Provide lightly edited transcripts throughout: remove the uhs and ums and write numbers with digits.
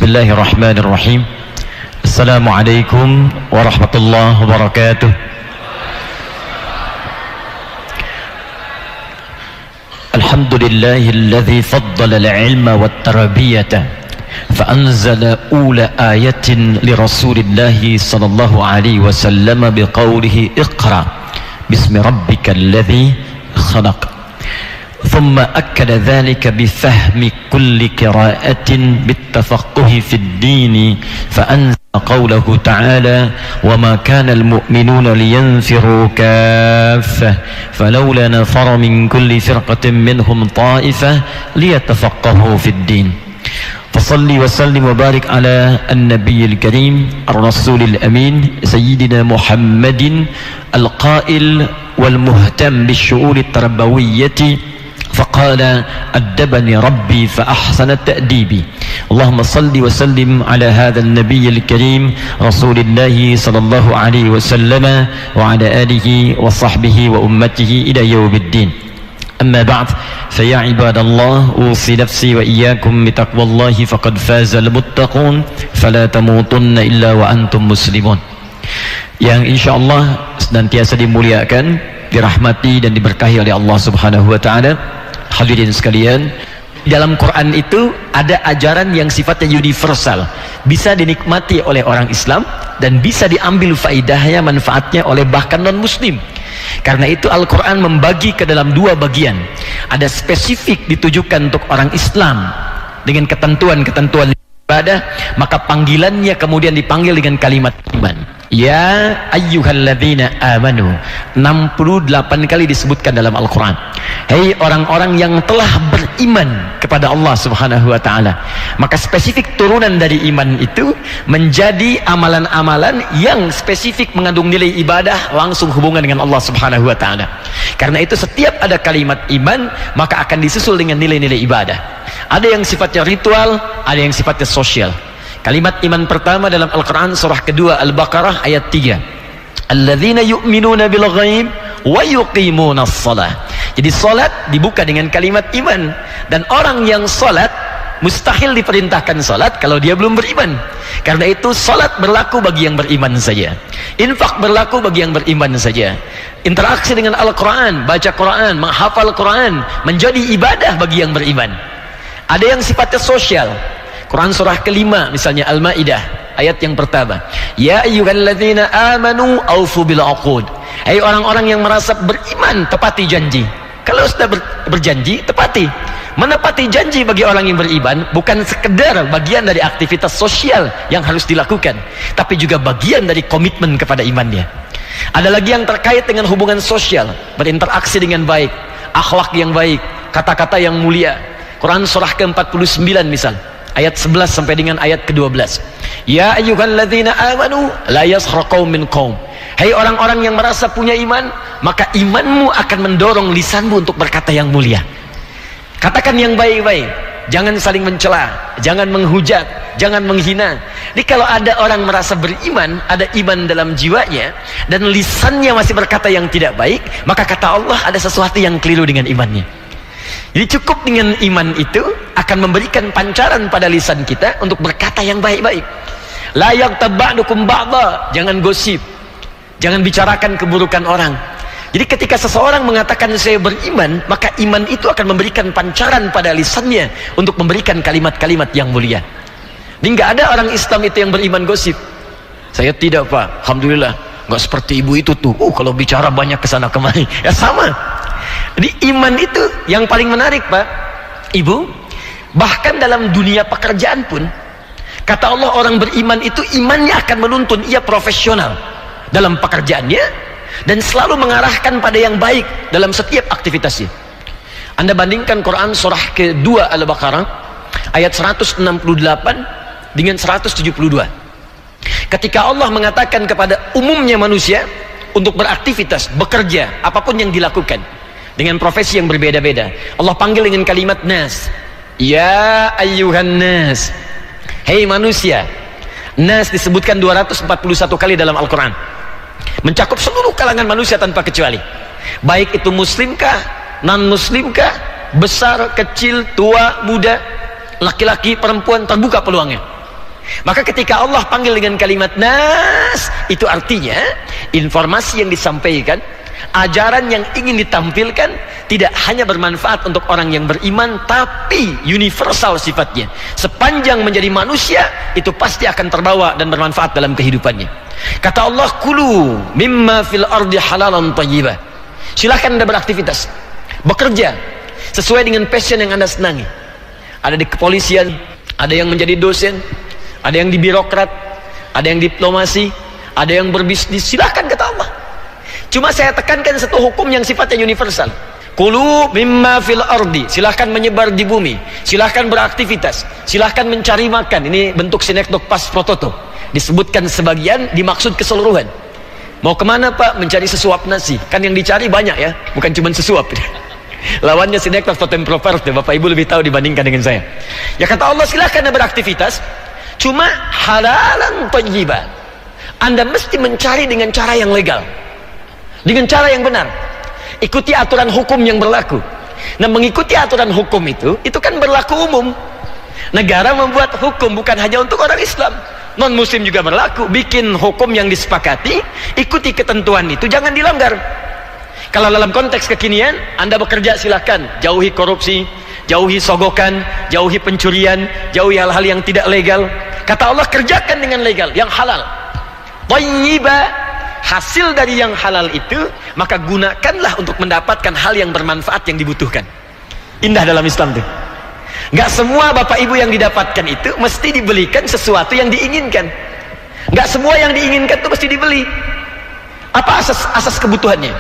Bismillahirrahmanirrahim. Assalamualaikum warahmatullahi wabarakatuh. Alhamdulillahilladzi faddala al-ilma wat-tarbiyata fa anzala ula ayatin li Rasulillahi sallallahu alaihi wasallam biqaulihi iqra bismi rabbikal ladzi khalaq. ثم أكد ذلك بفهم كل قراءة بالتفقه في الدين فأنزل قوله تعالى وما كان المؤمنون لينفروا كافة فلولا نفر من كل فرقة منهم طائفة ليتفقهوا في الدين. فصل وسلم وبارك على النبي الكريم الرسول الأمين سيدنا محمد القائل والمهتم بالشؤون التربوية فقال أدبني ربي فأحسن تأديبي. اللهم صل وسلم على هذا النبي الكريم رسول الله صلى الله عليه وسلم وعلى آله وصحبه وأمته إلى يوم الدين. أما بعد فيا عباد الله أوصي نفسي وإياكم بتقوى الله فقد فاز المتقون فلا تموتن إلا وأنتم مسلمون. Yang insyaallah senantiasa dimuliakan, dirahmati dan diberkahi oleh Allah Subhanahu wa taala. Hadirin sekalian, dalam Quran itu ada ajaran yang sifatnya universal, bisa dinikmati oleh orang Islam dan bisa diambil faidahnya, manfaatnya oleh bahkan non muslim. Karena itu Al-Quran membagi ke dalam dua bagian. Ada spesifik ditujukan untuk orang Islam dengan ketentuan-ketentuan ibadah, maka panggilannya kemudian dipanggil dengan kalimat iman. Ya ayyuhalladzina amanu, 68 kali disebutkan dalam Al-Quran. Hei orang-orang yang telah beriman kepada Allah Subhanahu wa ta'ala. Maka spesifik turunan dari iman itu menjadi amalan-amalan yang spesifik mengandung nilai ibadah, langsung hubungan dengan Allah Subhanahu wa ta'ala. Karena itu setiap ada kalimat iman maka akan disusul dengan nilai-nilai ibadah. Ada yang sifatnya ritual, ada yang sifatnya sosial. Kalimat iman pertama dalam Al-Quran surah kedua Al-Baqarah ayat 3, alladzina yu'minuna bil ghaib wa yuqimuna as-salah. Jadi salat dibuka dengan kalimat iman, dan orang yang salat mustahil diperintahkan salat kalau dia belum beriman. Karena itu salat berlaku bagi yang beriman saja, infak berlaku bagi yang beriman saja, interaksi dengan Al-Quran, baca Quran, menghafal Quran menjadi ibadah bagi yang beriman. Ada yang sifatnya sosial. Quran surah kelima misalnya Al-Maidah ayat yang pertama, ya ayyuhalladzina amanu aufu bil uqud. Hai orang-orang yang merasa beriman, tepati janji. Kalau sudah berjanji, tepati. Menepati janji bagi orang yang beriman bukan sekedar bagian dari aktivitas sosial yang harus dilakukan, tapi juga bagian dari komitmen kepada imannya. Ada lagi yang terkait dengan hubungan sosial, berinteraksi dengan baik, akhlak yang baik, kata-kata yang mulia. Quran surah ke-49 misal ayat 11 sampai dengan ayat ke-12, ya ayyuhalladzina amanu la yaskhar qaumin qaum. Hai orang-orang yang merasa punya iman, maka imanmu akan mendorong lisanmu untuk berkata yang mulia. Katakan yang baik-baik, jangan saling mencela, jangan menghujat, jangan menghina. Jadi kalau ada orang merasa beriman, ada iman dalam jiwanya, dan lisannya masih berkata yang tidak baik, maka kata Allah ada sesuatu yang keliru dengan imannya. Jadi cukup dengan iman itu akan memberikan pancaran pada lisan kita untuk berkata yang baik-baik. La yaghtab ba'dukum ba'dha, jangan gosip, jangan bicarakan keburukan orang. Jadi ketika seseorang mengatakan saya beriman, maka iman itu akan memberikan pancaran pada lisannya untuk memberikan kalimat-kalimat yang mulia. Jadi nggak ada orang Islam itu yang beriman gosip. Saya tidak, Pak, alhamdulillah nggak seperti ibu itu tuh, kalau bicara banyak kesana kemari. Ya sama. Jadi iman itu yang paling menarik, Pak, Ibu. Bahkan dalam dunia pekerjaan pun, kata Allah orang beriman itu imannya akan menuntun ia profesional dalam pekerjaannya dan selalu mengarahkan pada yang baik dalam setiap aktivitasnya. Anda bandingkan Quran surah kedua Al-Baqarah ayat 168 dengan 172. Ketika Allah mengatakan kepada umumnya manusia untuk beraktivitas, bekerja, apapun yang dilakukan dengan profesi yang berbeda-beda, Allah panggil dengan kalimat nas. Ya ayyuhan nas, hei manusia. Nas disebutkan 241 kali dalam Al-Quran, mencakup seluruh kalangan manusia tanpa kecuali, baik itu muslimkah, non muslimkah, besar, kecil, tua, muda, laki-laki, perempuan, terbuka peluangnya. Maka ketika Allah panggil dengan kalimat nas, itu artinya informasi yang disampaikan, ajaran yang ingin ditampilkan tidak hanya bermanfaat untuk orang yang beriman, tapi universal sifatnya. Sepanjang menjadi manusia, itu pasti akan terbawa dan bermanfaat dalam kehidupannya. Kata Allah, kulu mimma fil ardi halalan thayyibah. Silahkan Anda beraktivitas, bekerja sesuai dengan passion yang Anda senangi. Ada di kepolisian, ada yang menjadi dosen, ada yang di birokrat, ada yang diplomasi, ada yang berbisnis. Silahkan kata Allah. Cuma saya tekankan satu hukum yang sifatnya universal. Kulu mimma fil ardi. Silahkan menyebar di bumi, silahkan beraktivitas, silahkan mencari makan. Ini bentuk sinekdok pas prototo. Disebutkan sebagian, dimaksud keseluruhan. Mau kemana Pak? Mencari sesuap nasi. Kan yang dicari banyak ya, bukan cuma sesuap. Lawannya sinekdok totem properti. Bapak Ibu lebih tahu dibandingkan dengan saya. Ya kata Allah, silahkan beraktivitas, cuma halalan thayyibah. Anda mesti mencari dengan cara yang legal, dengan cara yang benar. Ikuti aturan hukum yang berlaku. Nah, mengikuti aturan hukum itu kan berlaku umum. Negara membuat hukum bukan hanya untuk orang Islam, non muslim juga berlaku. Bikin hukum yang disepakati, ikuti ketentuan itu, jangan dilanggar. Kalau dalam konteks kekinian, Anda bekerja silahkan, jauhi korupsi, jauhi sogokan, jauhi pencurian, jauhi hal-hal yang tidak legal. Kata Allah, kerjakan dengan legal, yang halal, thayyibah. Hasil dari yang halal itu, maka gunakanlah untuk mendapatkan hal yang bermanfaat yang dibutuhkan. Indah dalam Islam tuh. Gak semua Bapak Ibu yang didapatkan itu mesti dibelikan sesuatu yang diinginkan. Gak semua yang diinginkan itu mesti dibeli. Apa asas kebutuhannya?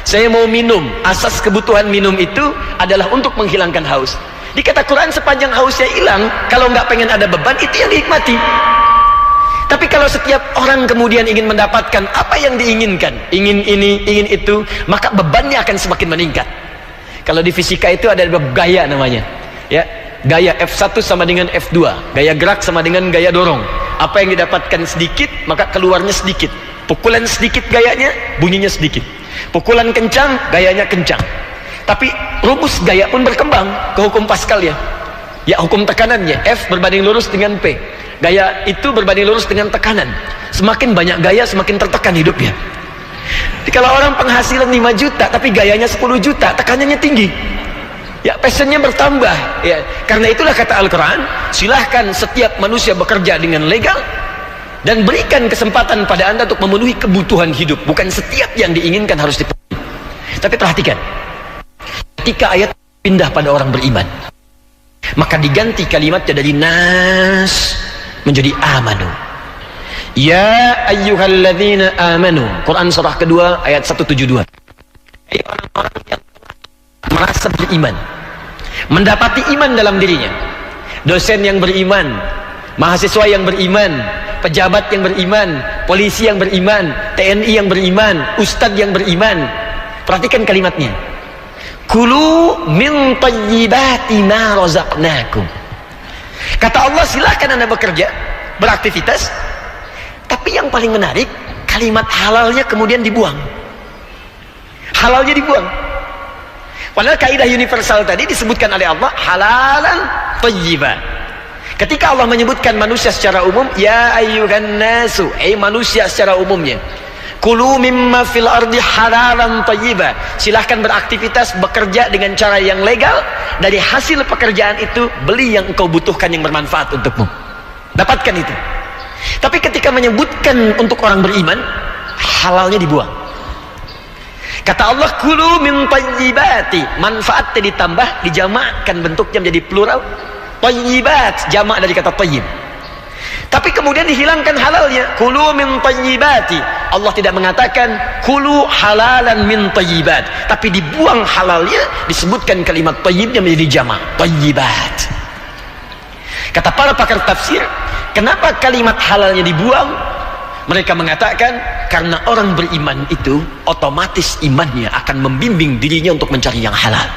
Saya mau minum, asas kebutuhan minum itu adalah untuk menghilangkan haus. Di kata Quran, sepanjang hausnya hilang, kalau nggak pengen ada beban, itu yang dinikmati. Tapi kalau setiap orang kemudian ingin mendapatkan apa yang diinginkan, ingin ini, ingin itu, maka bebannya akan semakin meningkat. Kalau di fisika itu ada bab gaya namanya, ya, gaya F1 sama dengan F2, gaya gerak sama dengan gaya dorong. Apa yang didapatkan sedikit, maka keluarnya sedikit. Pukulan sedikit gayanya, bunyinya sedikit. Pukulan kencang, gayanya kencang. Tapi rumus gaya pun berkembang ke hukum Pascal ya. Ya, hukum tekanannya, F berbanding lurus dengan P. Gaya itu berbanding lurus dengan tekanan. Semakin banyak gaya, semakin tertekan hidupnya. Jadi kalau orang penghasilan 5 juta tapi gayanya 10 juta, tekanannya tinggi. Ya, passionnya bertambah. Ya, karena itulah kata Al-Quran, silahkan setiap manusia bekerja dengan legal dan berikan kesempatan pada Anda untuk memenuhi kebutuhan hidup. Bukan setiap yang diinginkan harus dipenuhi. Tapi perhatikan, ketika ayat pindah pada orang beriman, maka diganti kalimatnya dari nas menjadi amanu. Ya ayyuhalladzina amanu. Quran surah kedua ayat 172. Hai orang-orang yang merasa beriman, mendapati iman dalam dirinya. Dosen yang beriman, mahasiswa yang beriman, pejabat yang beriman, polisi yang beriman, TNI yang beriman, ustadz yang beriman. Perhatikan kalimatnya. Kulu min thayyibati ma razaqnakum. Kata Allah, silahkan Anda bekerja, beraktivitas, tapi yang paling menarik, kalimat halalnya kemudian dibuang. Halalnya dibuang. Padahal kaidah universal tadi disebutkan oleh Allah, halalan thayyibah. Ketika Allah menyebutkan manusia secara umum, ya ayyuhan nasu, manusia secara umumnya, kulu mimma fil ardi halalan thayyibah. Silahkan beraktivitas, bekerja dengan cara yang legal. Dari hasil pekerjaan itu, beli yang engkau butuhkan yang bermanfaat untukmu. Dapatkan itu. Tapi ketika menyebutkan untuk orang beriman, halalnya dibuang. Kata Allah, kulu min thayyibati. Manfaatnya ditambah, dijamakkan bentuknya menjadi plural. Thayyibat, jamak dari kata thayyib. Tapi kemudian dihilangkan halalnya, kulu min thayyibati. Allah tidak mengatakan kulu halalan min thayyibat, tapi dibuang halalnya, disebutkan kalimat thayyibnya menjadi jamak, thayyibat. Kata para pakar tafsir, kenapa kalimat halalnya dibuang? Mereka mengatakan karena orang beriman itu otomatis imannya akan membimbing dirinya untuk mencari yang halal.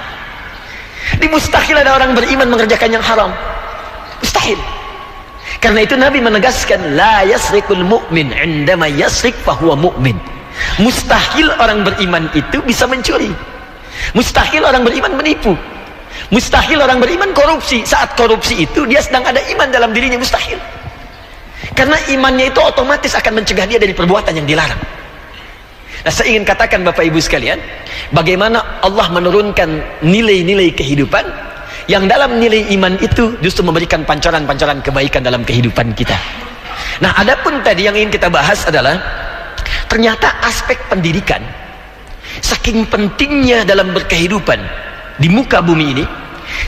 Mustahil ada orang beriman mengerjakan yang haram, mustahil. Karena itu Nabi menegaskan, la yasrikul mu'min indama yasrik fahuwa mu'min. Mustahil orang beriman itu bisa mencuri. Mustahil orang beriman menipu. Mustahil orang beriman korupsi. Saat korupsi itu dia sedang ada iman dalam dirinya, mustahil. Karena imannya itu otomatis akan mencegah dia dari perbuatan yang dilarang. Nah, saya ingin katakan Bapak Ibu sekalian, bagaimana Allah menurunkan nilai-nilai kehidupan yang dalam nilai iman itu justru memberikan pancaran-pancaran kebaikan dalam kehidupan kita. Nah, adapun tadi yang ingin kita bahas adalah ternyata aspek pendidikan saking pentingnya dalam berkehidupan di muka bumi ini,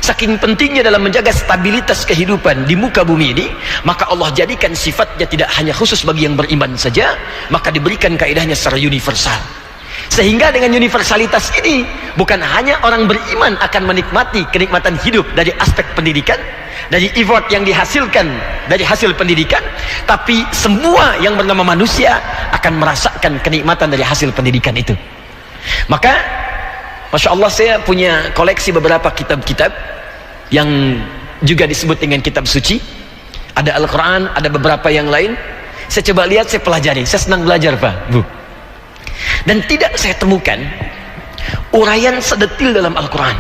saking pentingnya dalam menjaga stabilitas kehidupan di muka bumi ini, maka Allah jadikan sifatnya tidak hanya khusus bagi yang beriman saja, maka diberikan kaidahnya secara universal. Sehingga dengan universalitas ini, bukan hanya orang beriman akan menikmati kenikmatan hidup dari aspek pendidikan, dari effort yang dihasilkan dari hasil pendidikan, tapi semua yang bernama manusia akan merasakan kenikmatan dari hasil pendidikan itu. Maka Masya Allah, saya punya koleksi beberapa kitab-kitab yang juga disebut dengan kitab suci. Ada Al-Quran, ada beberapa yang lain. Saya coba lihat, saya pelajari. Saya senang belajar Pak, Bu. Dan tidak saya temukan uraian sedetil dalam Al-Quran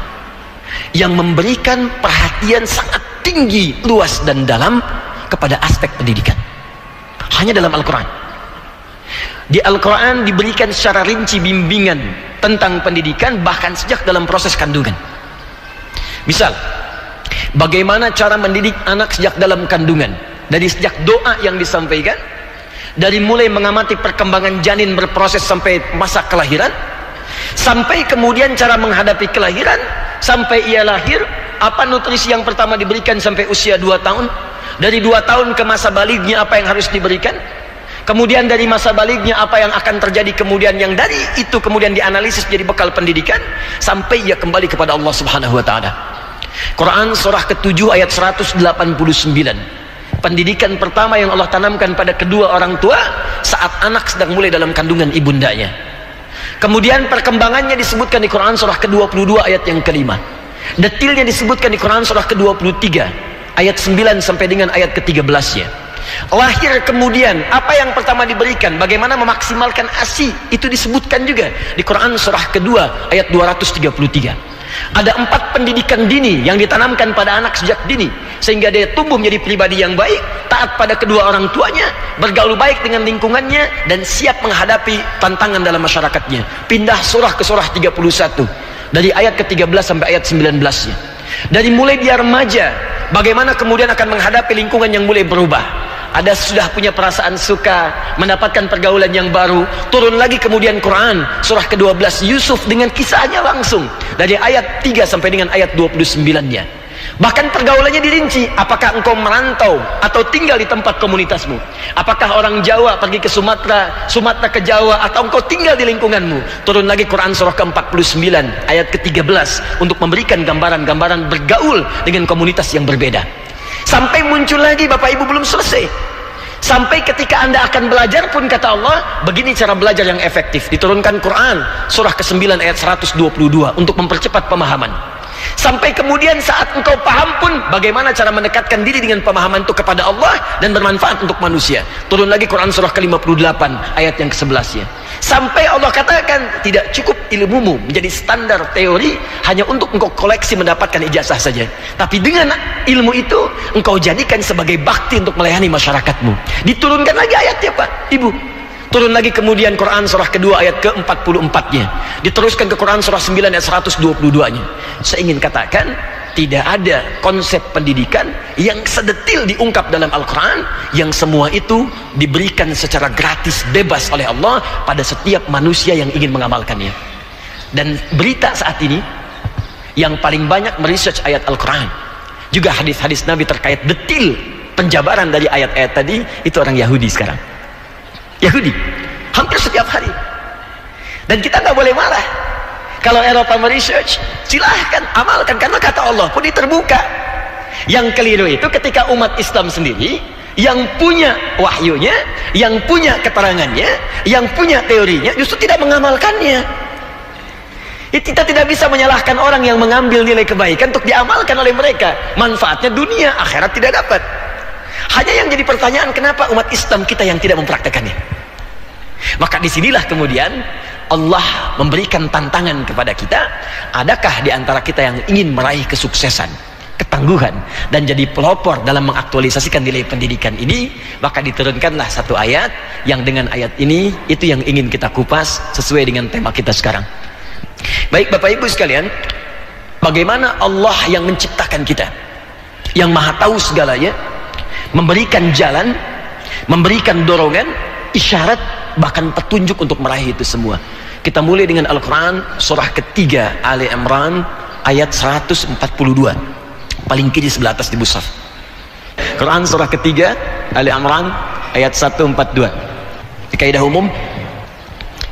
yang memberikan perhatian sangat tinggi, luas dan dalam kepada aspek pendidikan. Hanya dalam Al-Quran. Di Al-Quran diberikan secara rinci bimbingan tentang pendidikan, bahkan sejak dalam proses kandungan. Misal, bagaimana cara mendidik anak sejak dalam kandungan, dari sejak doa yang disampaikan, dari mulai mengamati perkembangan janin berproses sampai masa kelahiran, sampai kemudian cara menghadapi kelahiran, sampai ia lahir, apa nutrisi yang pertama diberikan sampai usia 2 tahun, dari 2 tahun ke masa balignya apa yang harus diberikan, kemudian dari masa balignya apa yang akan terjadi, kemudian yang dari itu kemudian dianalisis jadi bekal pendidikan sampai ia kembali kepada Allah Subhanahu wa taala. Quran surah ke-7 ayat 189. Pendidikan pertama yang Allah tanamkan pada kedua orang tua saat anak sedang mulai dalam kandungan ibundanya. Kemudian perkembangannya disebutkan di Quran surah ke-22 ayat yang kelima. Detilnya disebutkan di Quran surah ke-23 ayat 9 sampai dengan ayat ke-13-nya. Lahir kemudian apa yang pertama diberikan, bagaimana memaksimalkan ASI, itu disebutkan juga di Quran surah kedua ayat 233. Ada 4 pendidikan dini yang ditanamkan pada anak sejak dini sehingga dia tumbuh menjadi pribadi yang baik, taat pada kedua orang tuanya, bergaul baik dengan lingkungannya dan siap menghadapi tantangan dalam masyarakatnya. Pindah surah ke surah 31 dari ayat ke-13 sampai ayat 19-nya. Dari mulai dia remaja, bagaimana kemudian akan menghadapi lingkungan yang mulai berubah. Ada sudah punya perasaan suka, mendapatkan pergaulan yang baru. Turun lagi kemudian Quran surah ke-12 Yusuf dengan kisahnya langsung dari ayat 3 sampai dengan ayat 29-nya. Bahkan pergaulannya dirinci, apakah engkau merantau atau tinggal di tempat komunitasmu, apakah orang Jawa pergi ke Sumatera, Sumatera ke Jawa, atau engkau tinggal di lingkunganmu. Turun lagi Quran surah ke-49 ayat ke-13 untuk memberikan gambaran-gambaran bergaul dengan komunitas yang berbeda. Sampai muncul lagi, Bapak Ibu, belum selesai. Sampai ketika Anda akan belajar pun kata Allah, begini cara belajar yang efektif. Diturunkan Quran surah ke-9 ayat 122 untuk mempercepat pemahaman. Sampai kemudian saat engkau paham pun bagaimana cara mendekatkan diri dengan pemahaman itu kepada Allah dan bermanfaat untuk manusia. Turun lagi Quran surah ke-58 ayat yang ke-11-nya. Sampai Allah katakan tidak cukup ilmumu menjadi standar teori hanya untuk engkau koleksi mendapatkan ijazah saja, tapi dengan ilmu itu engkau jadikan sebagai bakti untuk melayani masyarakatmu. Diturunkan lagi ayatnya Pak Ibu. Turun lagi kemudian Quran surah kedua ayat ke-44-nya. Diteruskan ke Quran surah 9 ayat 122-nya. Saya ingin katakan, tidak ada konsep pendidikan yang sedetil diungkap dalam Al-Quran yang semua itu diberikan secara gratis, bebas oleh Allah pada setiap manusia yang ingin mengamalkannya. Dan berita saat ini yang paling banyak meresearch ayat Al-Quran, juga hadis-hadis Nabi terkait detil penjabaran dari ayat-ayat tadi, itu orang Yahudi sekarang. Yahudi hampir setiap hari. Dan kita nggak boleh marah kalau Eropa meresearch, silahkan amalkan, karena kata Allah pun terbuka. Yang keliru itu ketika umat Islam sendiri yang punya wahyunya, yang punya keterangannya, yang punya teorinya, justru tidak mengamalkannya. Kita tidak bisa menyalahkan orang yang mengambil nilai kebaikan untuk diamalkan oleh mereka. Manfaatnya dunia, akhirat tidak dapat. Hanya yang jadi pertanyaan, kenapa umat Islam kita yang tidak mempraktekannya? Maka disinilah kemudian Allah memberikan tantangan kepada kita. Adakah di antara kita yang ingin meraih kesuksesan? ketangguhan dan jadi pelopor dalam mengaktualisasikan nilai pendidikan ini, maka diturunkanlah satu ayat yang dengan ayat ini itu yang ingin kita kupas sesuai dengan tema kita sekarang. Baik Bapak Ibu sekalian, bagaimana Allah yang menciptakan kita, yang maha tahu segalanya, memberikan jalan, memberikan dorongan, isyarat, bahkan petunjuk untuk meraih itu semua. Kita mulai dengan Al-Quran surah ketiga Ali Imran ayat 142, paling kiri sebelah atas di mushaf. Quran surah ketiga Ali Imran ayat 142. Di kaidah umum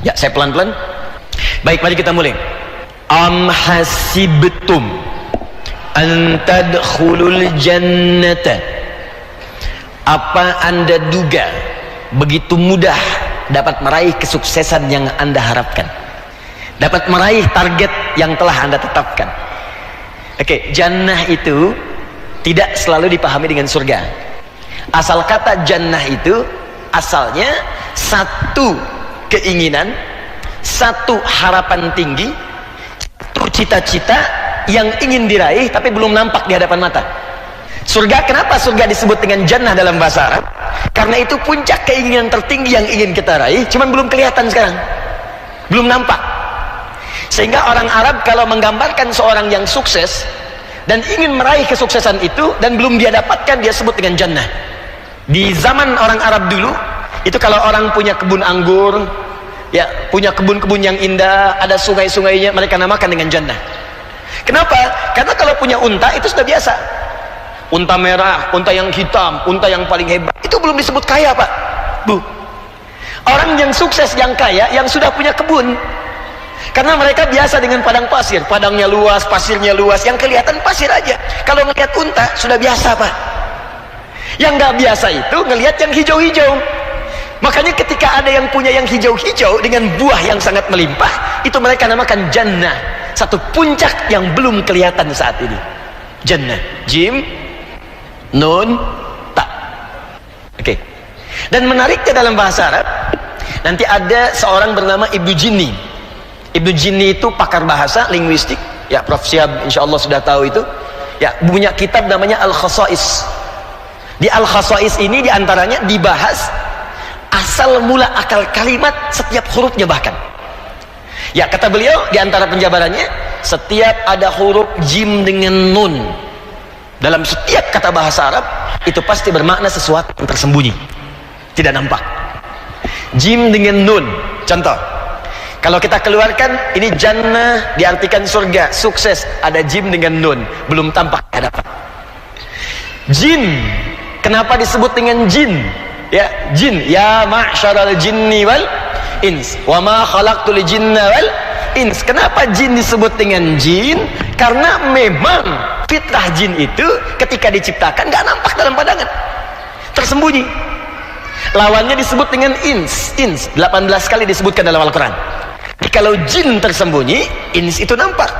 ya, saya pelan-pelan. Baik, mari kita mulai. Am hasibtum an tadkhulul jannata, apa Anda duga begitu mudah dapat meraih kesuksesan yang Anda harapkan, dapat meraih target yang telah Anda tetapkan? Oke, jannah itu tidak selalu dipahami dengan surga. Asal kata jannah itu asalnya satu keinginan, satu harapan tinggi, satu cita-cita yang ingin diraih tapi belum nampak di hadapan mata. Surga, kenapa surga disebut dengan jannah dalam bahasa Arab? Karena itu puncak keinginan tertinggi yang ingin kita raih, cuman belum kelihatan sekarang, belum nampak. Sehingga orang Arab kalau menggambarkan seorang yang sukses dan ingin meraih kesuksesan itu dan belum dia dapatkan, dia sebut dengan jannah. Di zaman orang Arab dulu itu, kalau orang punya kebun anggur, ya, punya kebun-kebun yang indah, ada sungai-sungainya, mereka namakan dengan jannah. Kenapa? Karena kalau punya unta itu sudah biasa. Unta merah, unta yang hitam, unta yang paling hebat, itu belum disebut kaya, Pak, Bu. Orang yang sukses, yang kaya, yang sudah punya kebun. Karena mereka biasa dengan padang pasir, padangnya luas, pasirnya luas, yang kelihatan pasir aja. Kalau ngelihat unta sudah biasa, Pak. Yang nggak biasa itu ngelihat yang hijau-hijau. Makanya ketika ada yang punya yang hijau-hijau dengan buah yang sangat melimpah, itu mereka namakan jannah, satu puncak yang belum kelihatan saat ini. Jannah, jim, nun, ta. Oke. Dan menariknya dalam bahasa Arab, nanti ada seorang bernama Ibnu Jinni. Ibnu Jinni itu pakar bahasa linguistik, ya, Prof. Syihab insya Allah sudah tahu itu, ya, punya kitab namanya Al-Khasais. Di Al-Khasais ini diantaranya dibahas asal mula akal kalimat setiap hurufnya. Bahkan, ya, kata beliau diantara penjabarannya, setiap ada huruf jim dengan nun dalam setiap kata bahasa Arab, itu pasti bermakna sesuatu yang tersembunyi, tidak nampak. Jim dengan nun, contoh, kalau kita keluarkan ini jannah diartikan surga, sukses, ada jim dengan nun, belum tampak di hadapan. Jin, kenapa disebut dengan jin? Ya, jin, ya ma'syaral jinni wal ins wa ma khalaqtul jinna wal ins. Kenapa jin disebut dengan jin? Karena memang fitrah jin itu ketika diciptakan nggak nampak dalam pandangan, tersembunyi. Lawannya disebut dengan ins. Ins 18 kali disebutkan dalam Al-Quran. Kalau jin tersembunyi, ins itu nampak.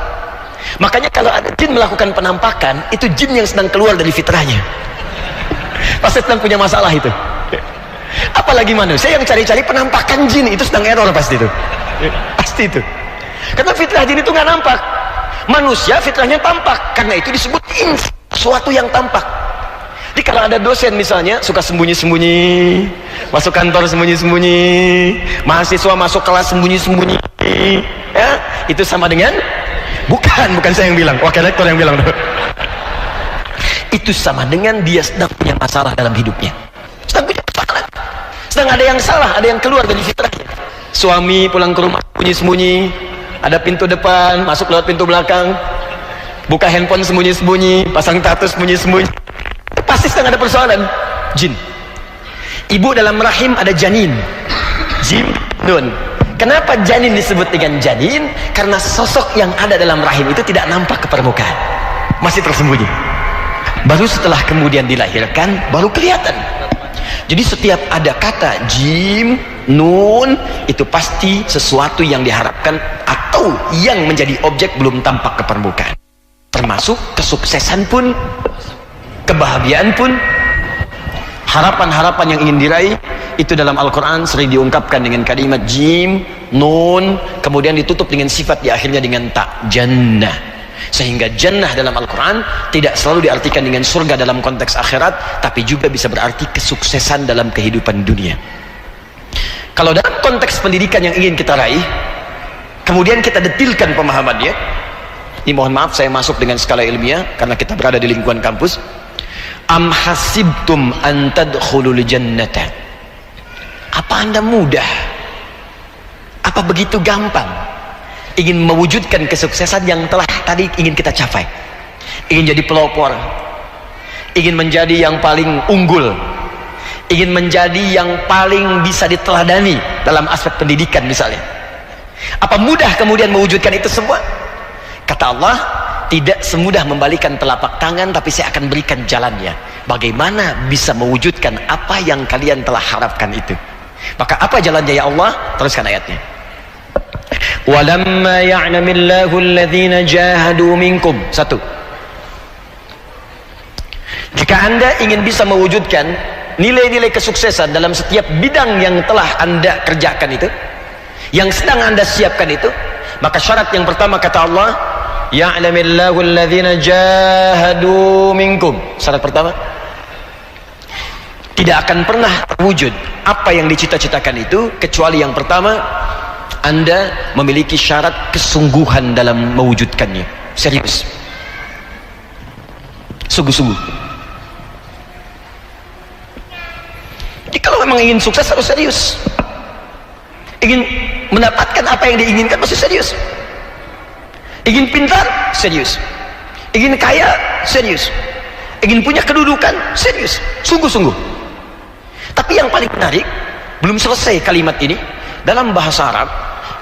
Makanya kalau ada jin melakukan penampakan, itu jin yang sedang keluar dari fitrahnya, pasti sedang punya masalah itu. Apalagi manusia yang cari-cari penampakan jin, itu sedang error pasti itu. Pasti itu. Karena fitrah jin itu nggak nampak. Manusia fitrahnya tampak, karena itu disebut ins, sesuatu yang tampak. Jadi kalau ada dosen misalnya suka sembunyi-sembunyi, masuk kantor sembunyi-sembunyi, mahasiswa masuk kelas sembunyi-sembunyi, ya, itu sama dengan, bukan saya yang bilang, wakil rektor yang bilang, itu sama dengan dia sedang punya masalah dalam hidupnya, sedang punya masalah, sedang ada yang salah, ada yang keluar dari fitrahnya. Suami pulang ke rumah sembunyi-sembunyi, ada pintu depan, masuk lewat pintu belakang, buka handphone sembunyi-sembunyi, pasang tato sembunyi-sembunyi, pasti sedang ada persoalan. Jin. Ibu dalam rahim ada janin, jim, nun. Kenapa janin disebut dengan janin? Karena sosok yang ada dalam rahim itu tidak nampak ke permukaan, masih tersembunyi. Baru setelah kemudian dilahirkan baru kelihatan. Jadi setiap ada kata jim, nun, itu pasti sesuatu yang diharapkan atau yang menjadi objek belum tampak ke permukaan. Termasuk kesuksesan pun, kebahagiaan pun, harapan-harapan yang ingin diraih, itu dalam Al-Quran sering diungkapkan dengan kalimat jim, nun, kemudian ditutup dengan sifat di akhirnya dengan ta, jannah. Sehingga jannah dalam Al-Quran tidak selalu diartikan dengan surga dalam konteks akhirat, tapi juga bisa berarti kesuksesan dalam kehidupan dunia. Kalau dalam konteks pendidikan yang ingin kita raih, kemudian kita detilkan pemahamannya. Ini mohon maaf saya masuk dengan skala ilmiah karena kita berada di lingkungan kampus. Am hasibtum an tadkhulul jannata. Apa Anda mudah? Apa begitu gampang ingin mewujudkan kesuksesan yang telah tadi ingin kita capai? Ingin jadi pelopor, ingin menjadi yang paling unggul, ingin menjadi yang paling bisa diteladani dalam aspek pendidikan misalnya. Apa mudah kemudian mewujudkan itu semua? Kata Allah, tidak semudah membalikan telapak tangan, tapi saya akan berikan jalannya. Bagaimana bisa mewujudkan apa yang kalian telah harapkan itu? Maka apa jalannya ya Allah? Teruskan ayatnya. Walamma ya'lamillahu alladhina jahadu minkum. 1. Jika Anda ingin bisa mewujudkan nilai-nilai kesuksesan dalam setiap bidang yang telah Anda kerjakan itu, yang sedang Anda siapkan itu, maka syarat yang pertama kata Allah, ya'lamillahu alladhina jahadu minkum. Syarat pertama, tidak akan pernah terwujud apa yang dicita-citakan itu kecuali yang pertama, Anda memiliki syarat kesungguhan dalam mewujudkannya. Serius, sungguh-sungguh. Jadi kalau memang ingin sukses harus serius. Ingin mendapatkan apa yang diinginkan mesti serius. Ingin pintar, serius. Ingin kaya, serius. Ingin punya kedudukan, serius. Sungguh-sungguh. Tapi yang paling menarik, belum selesai kalimat ini. Dalam bahasa Arab,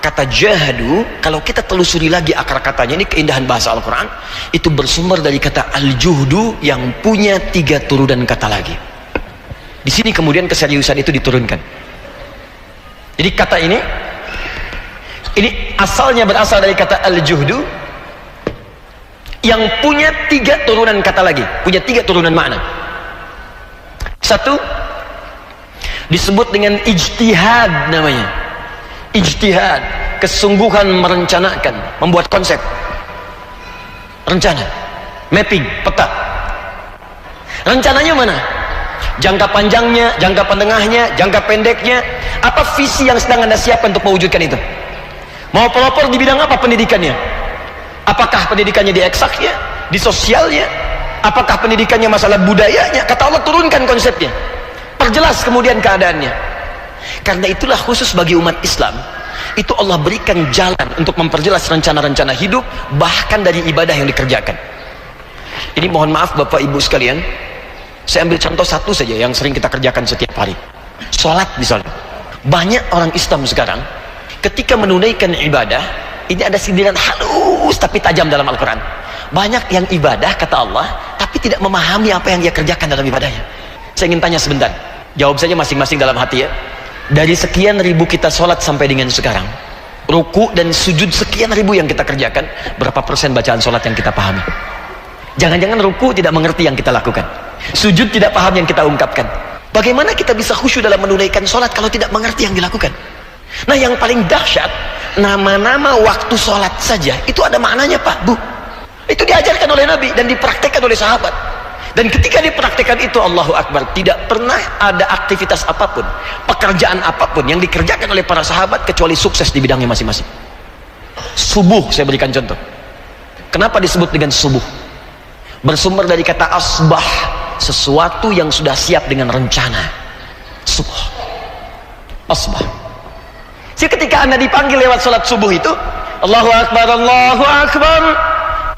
kata jahadu, kalau kita telusuri lagi akar katanya, ini keindahan bahasa Al-Quran, itu bersumber dari kata al-juhdu yang punya 3 turunan kata lagi. Di sini kemudian keseriusan itu diturunkan. Jadi kata ini asalnya berasal dari kata al-juhdu yang punya 3 turunan kata lagi, punya 3 turunan makna. 1, disebut dengan ijtihad namanya. Ijtihad, kesungguhan merencanakan, membuat konsep, rencana, mapping, peta. Rencananya mana? Jangka panjangnya, jangka menengahnya, jangka pendeknya. Apa visi yang sedang Anda siapkan untuk mewujudkan itu? Mau pelopor di bidang apa pendidikannya? Apakah pendidikannya di eksaknya, di sosialnya? Apakah pendidikannya masalah budayanya? Kata Allah, turunkan konsepnya, perjelas kemudian keadaannya. Karena itulah khusus bagi umat Islam, itu Allah berikan jalan untuk memperjelas rencana-rencana hidup, bahkan dari ibadah yang dikerjakan. Ini mohon maaf Bapak Ibu sekalian, saya ambil contoh satu saja yang sering kita kerjakan setiap hari. Sholat misalnya. Banyak orang Islam sekarang ketika menunaikan ibadah, ini ada sindiran halus tapi tajam dalam Al-Quran. Banyak yang ibadah kata Allah, tapi tidak memahami apa yang dia kerjakan dalam ibadahnya. Saya ingin tanya sebentar, jawab saja masing-masing dalam hati ya. Dari sekian ribu kita sholat sampai dengan sekarang, ruku dan sujud sekian ribu yang kita kerjakan, berapa persen bacaan sholat yang kita pahami? Jangan-jangan ruku tidak mengerti yang kita lakukan, sujud tidak paham yang kita ungkapkan. Bagaimana kita bisa khusyuk dalam menunaikan sholat kalau tidak mengerti yang dilakukan? Nah, yang paling dahsyat, nama-nama waktu sholat saja itu ada maknanya Pak Bu. Itu diajarkan oleh Nabi dan dipraktekkan oleh sahabat. Dan ketika dipraktekkan itu, Allahu Akbar, tidak pernah ada aktivitas apapun, pekerjaan apapun yang dikerjakan oleh para sahabat kecuali sukses di bidangnya masing-masing. Subuh, saya berikan contoh. Kenapa disebut dengan subuh? Bersumber dari kata asbah, sesuatu yang sudah siap dengan rencana. Subuh, asbah. Jadi ketika Anda dipanggil lewat sholat subuh itu, Allahu Akbar, Allahu Akbar,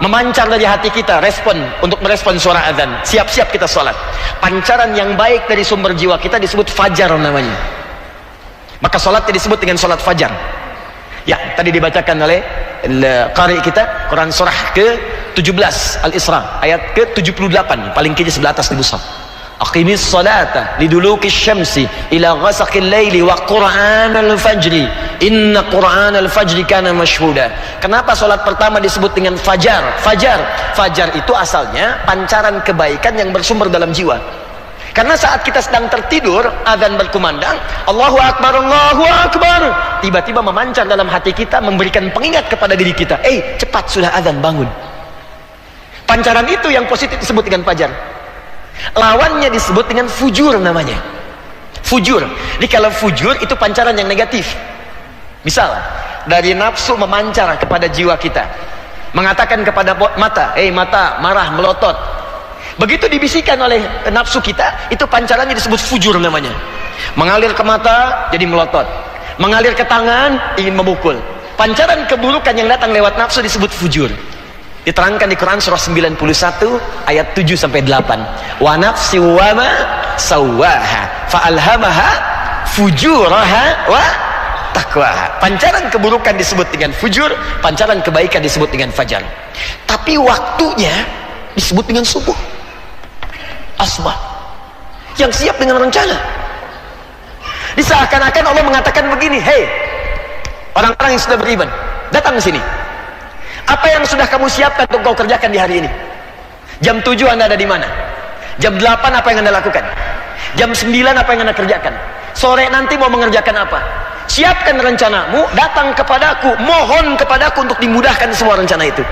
memancar dari hati kita, respon untuk merespon suara azan, siap-siap kita sholat. Pancaran yang baik dari sumber jiwa kita disebut fajar namanya. Maka sholatnya disebut dengan sholat fajar. Ya, tadi dibacakan oleh qari kita Quran surah ke-17 Al-Isra ayat ke-78, paling kiri sebelah atas di mushaf. Aqimis salata liduluki syamsi ila ghasaqil laili wa qur'anal fajri inna qur'anal fajri kana mashhuda. Kenapa salat pertama disebut dengan fajar? Fajar itu asalnya pancaran kebaikan yang bersumber dalam jiwa. Karena saat kita sedang tertidur, azan berkumandang, Allahu Akbar, Allahu Akbar, tiba-tiba memancar dalam hati kita, memberikan pengingat kepada diri kita, cepat sudah azan, bangun. Pancaran itu yang positif disebut dengan fajar. Lawannya disebut dengan fujur namanya. Fujur. Jadi kalau fujur itu pancaran yang negatif. Misal, dari nafsu memancar kepada jiwa kita, mengatakan kepada mata, mata, marah, melotot. Begitu dibisikkan oleh nafsu kita, itu pancarannya disebut fujur namanya. Mengalir ke mata, jadi melotot. Mengalir ke tangan, ingin memukul. Pancaran keburukan yang datang lewat nafsu disebut fujur. Diterangkan di Quran surah 91 ayat 7-8. Wa nafsi wa ma sawwaha fa'alhamaha fujuraha wa taqwaha. Pancaran keburukan disebut dengan fujur, pancaran kebaikan disebut dengan fajar. Tapi waktunya disebut dengan subuh. Asbah. Yang siap dengan rencana. Diseakan-akan Allah mengatakan begini, hei orang-orang yang sudah beriman, datang ke sini. Apa yang sudah kamu siapkan untuk kau kerjakan di hari ini? Jam 7 Anda ada di mana? Jam 8 apa yang Anda lakukan? Jam 9 apa yang Anda kerjakan? Sore nanti mau mengerjakan apa? Siapkan rencanamu, datang kepadaku, mohon kepadaku untuk dimudahkan semua rencana itu.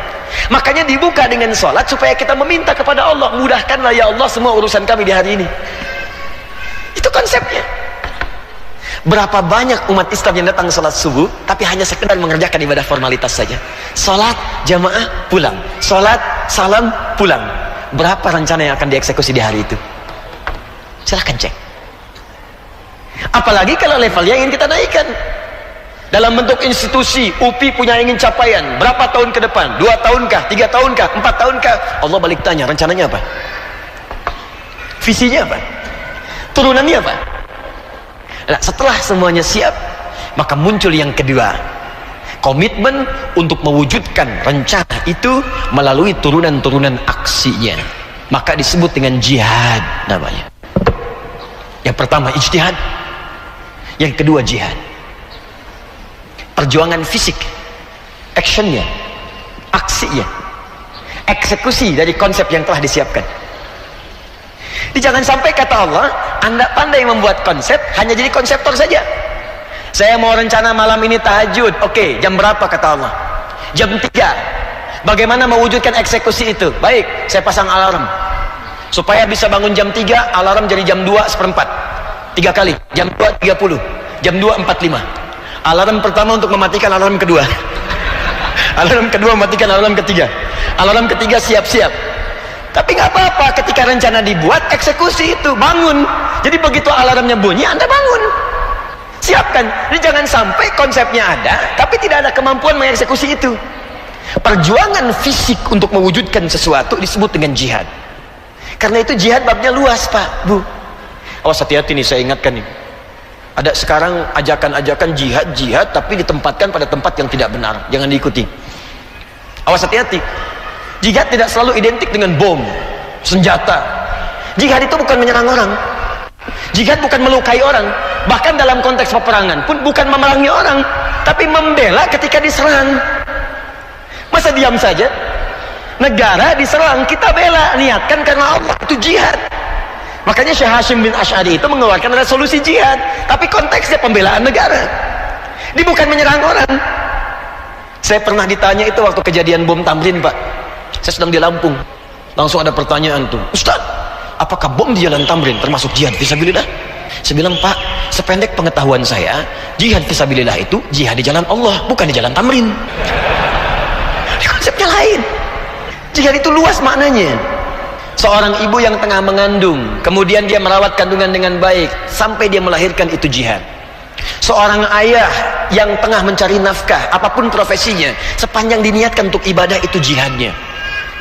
Makanya dibuka dengan sholat supaya kita meminta kepada Allah, mudahkanlah ya Allah semua urusan kami di hari ini. Itu konsepnya. Berapa banyak umat Islam yang datang sholat subuh tapi hanya sekedar mengerjakan ibadah formalitas saja. Sholat jamaah pulang, sholat salam pulang. Berapa rencana yang akan dieksekusi di hari itu? Silahkan cek. Apalagi kalau levelnya ingin kita naikkan dalam bentuk institusi. UPI punya ingin capaian berapa tahun ke depan, 2 tahunkah, 3 tahunkah, 4 tahunkah? Allah balik tanya, rencananya apa? Visinya apa? Turunannya apa? Nah, setelah semuanya siap, maka muncul yang kedua, komitmen untuk mewujudkan rencana itu melalui turunan-turunan aksinya. Maka disebut dengan jihad namanya. Yang pertama ijtihad, yang kedua jihad. Perjuangan fisik, actionnya, aksinya, eksekusi dari konsep yang telah disiapkan. Jangan sampai kata Allah, Anda pandai membuat konsep, hanya jadi konseptor saja. Saya mau rencana malam ini tahajud, oke, jam berapa kata Allah? Jam 3. Bagaimana mewujudkan eksekusi itu? Baik, saya pasang alarm supaya bisa bangun jam 3, alarm jadi jam 2:4, 3 kali, jam 2:30, jam 2:45. Alarm pertama untuk mematikan alarm kedua, alarm kedua mematikan alarm ketiga, alarm ketiga siap-siap. Tapi nggak apa-apa, ketika rencana dibuat, eksekusi itu, bangun. Jadi begitu alarmnya bunyi, Anda bangun, siapkan. Jadi jangan sampai konsepnya ada tapi tidak ada kemampuan mengeksekusi itu. Perjuangan fisik untuk mewujudkan sesuatu disebut dengan jihad. Karena itu jihad babnya luas, Pak, Bu. Awas, hati-hati nih, saya ingatkan nih. Ada sekarang ajakan-ajakan jihad tapi ditempatkan pada tempat yang tidak benar, jangan diikuti. Awas, hati-hati. Jihad tidak selalu identik dengan bom, senjata. Jihad itu bukan menyerang orang. Jihad bukan melukai orang. Bahkan dalam konteks peperangan pun bukan memerangi orang, tapi membela ketika diserang. Masa diam saja? Negara diserang, kita bela, niatkan karena Allah, itu jihad. Makanya Syekh Hashim bin Asy'ari itu mengeluarkan resolusi jihad, tapi konteksnya pembelaan negara. Dia bukan menyerang orang. Saya pernah ditanya itu waktu kejadian bom Tamrin, Pak. Saya sedang di Lampung, langsung ada pertanyaan tuh, Ustaz, apakah bom di Jalan Tamrin termasuk jihad fisabilillah? Saya bilang, Pak, sependek pengetahuan saya, jihad fisabilillah itu jihad di jalan Allah, bukan di Jalan Tamrin. Konsepnya lain. Jihad itu luas maknanya. Seorang ibu yang tengah mengandung, kemudian dia merawat kandungan dengan baik sampai dia melahirkan, itu jihad. Seorang ayah yang tengah mencari nafkah, apapun profesinya, sepanjang diniatkan untuk ibadah, itu jihadnya.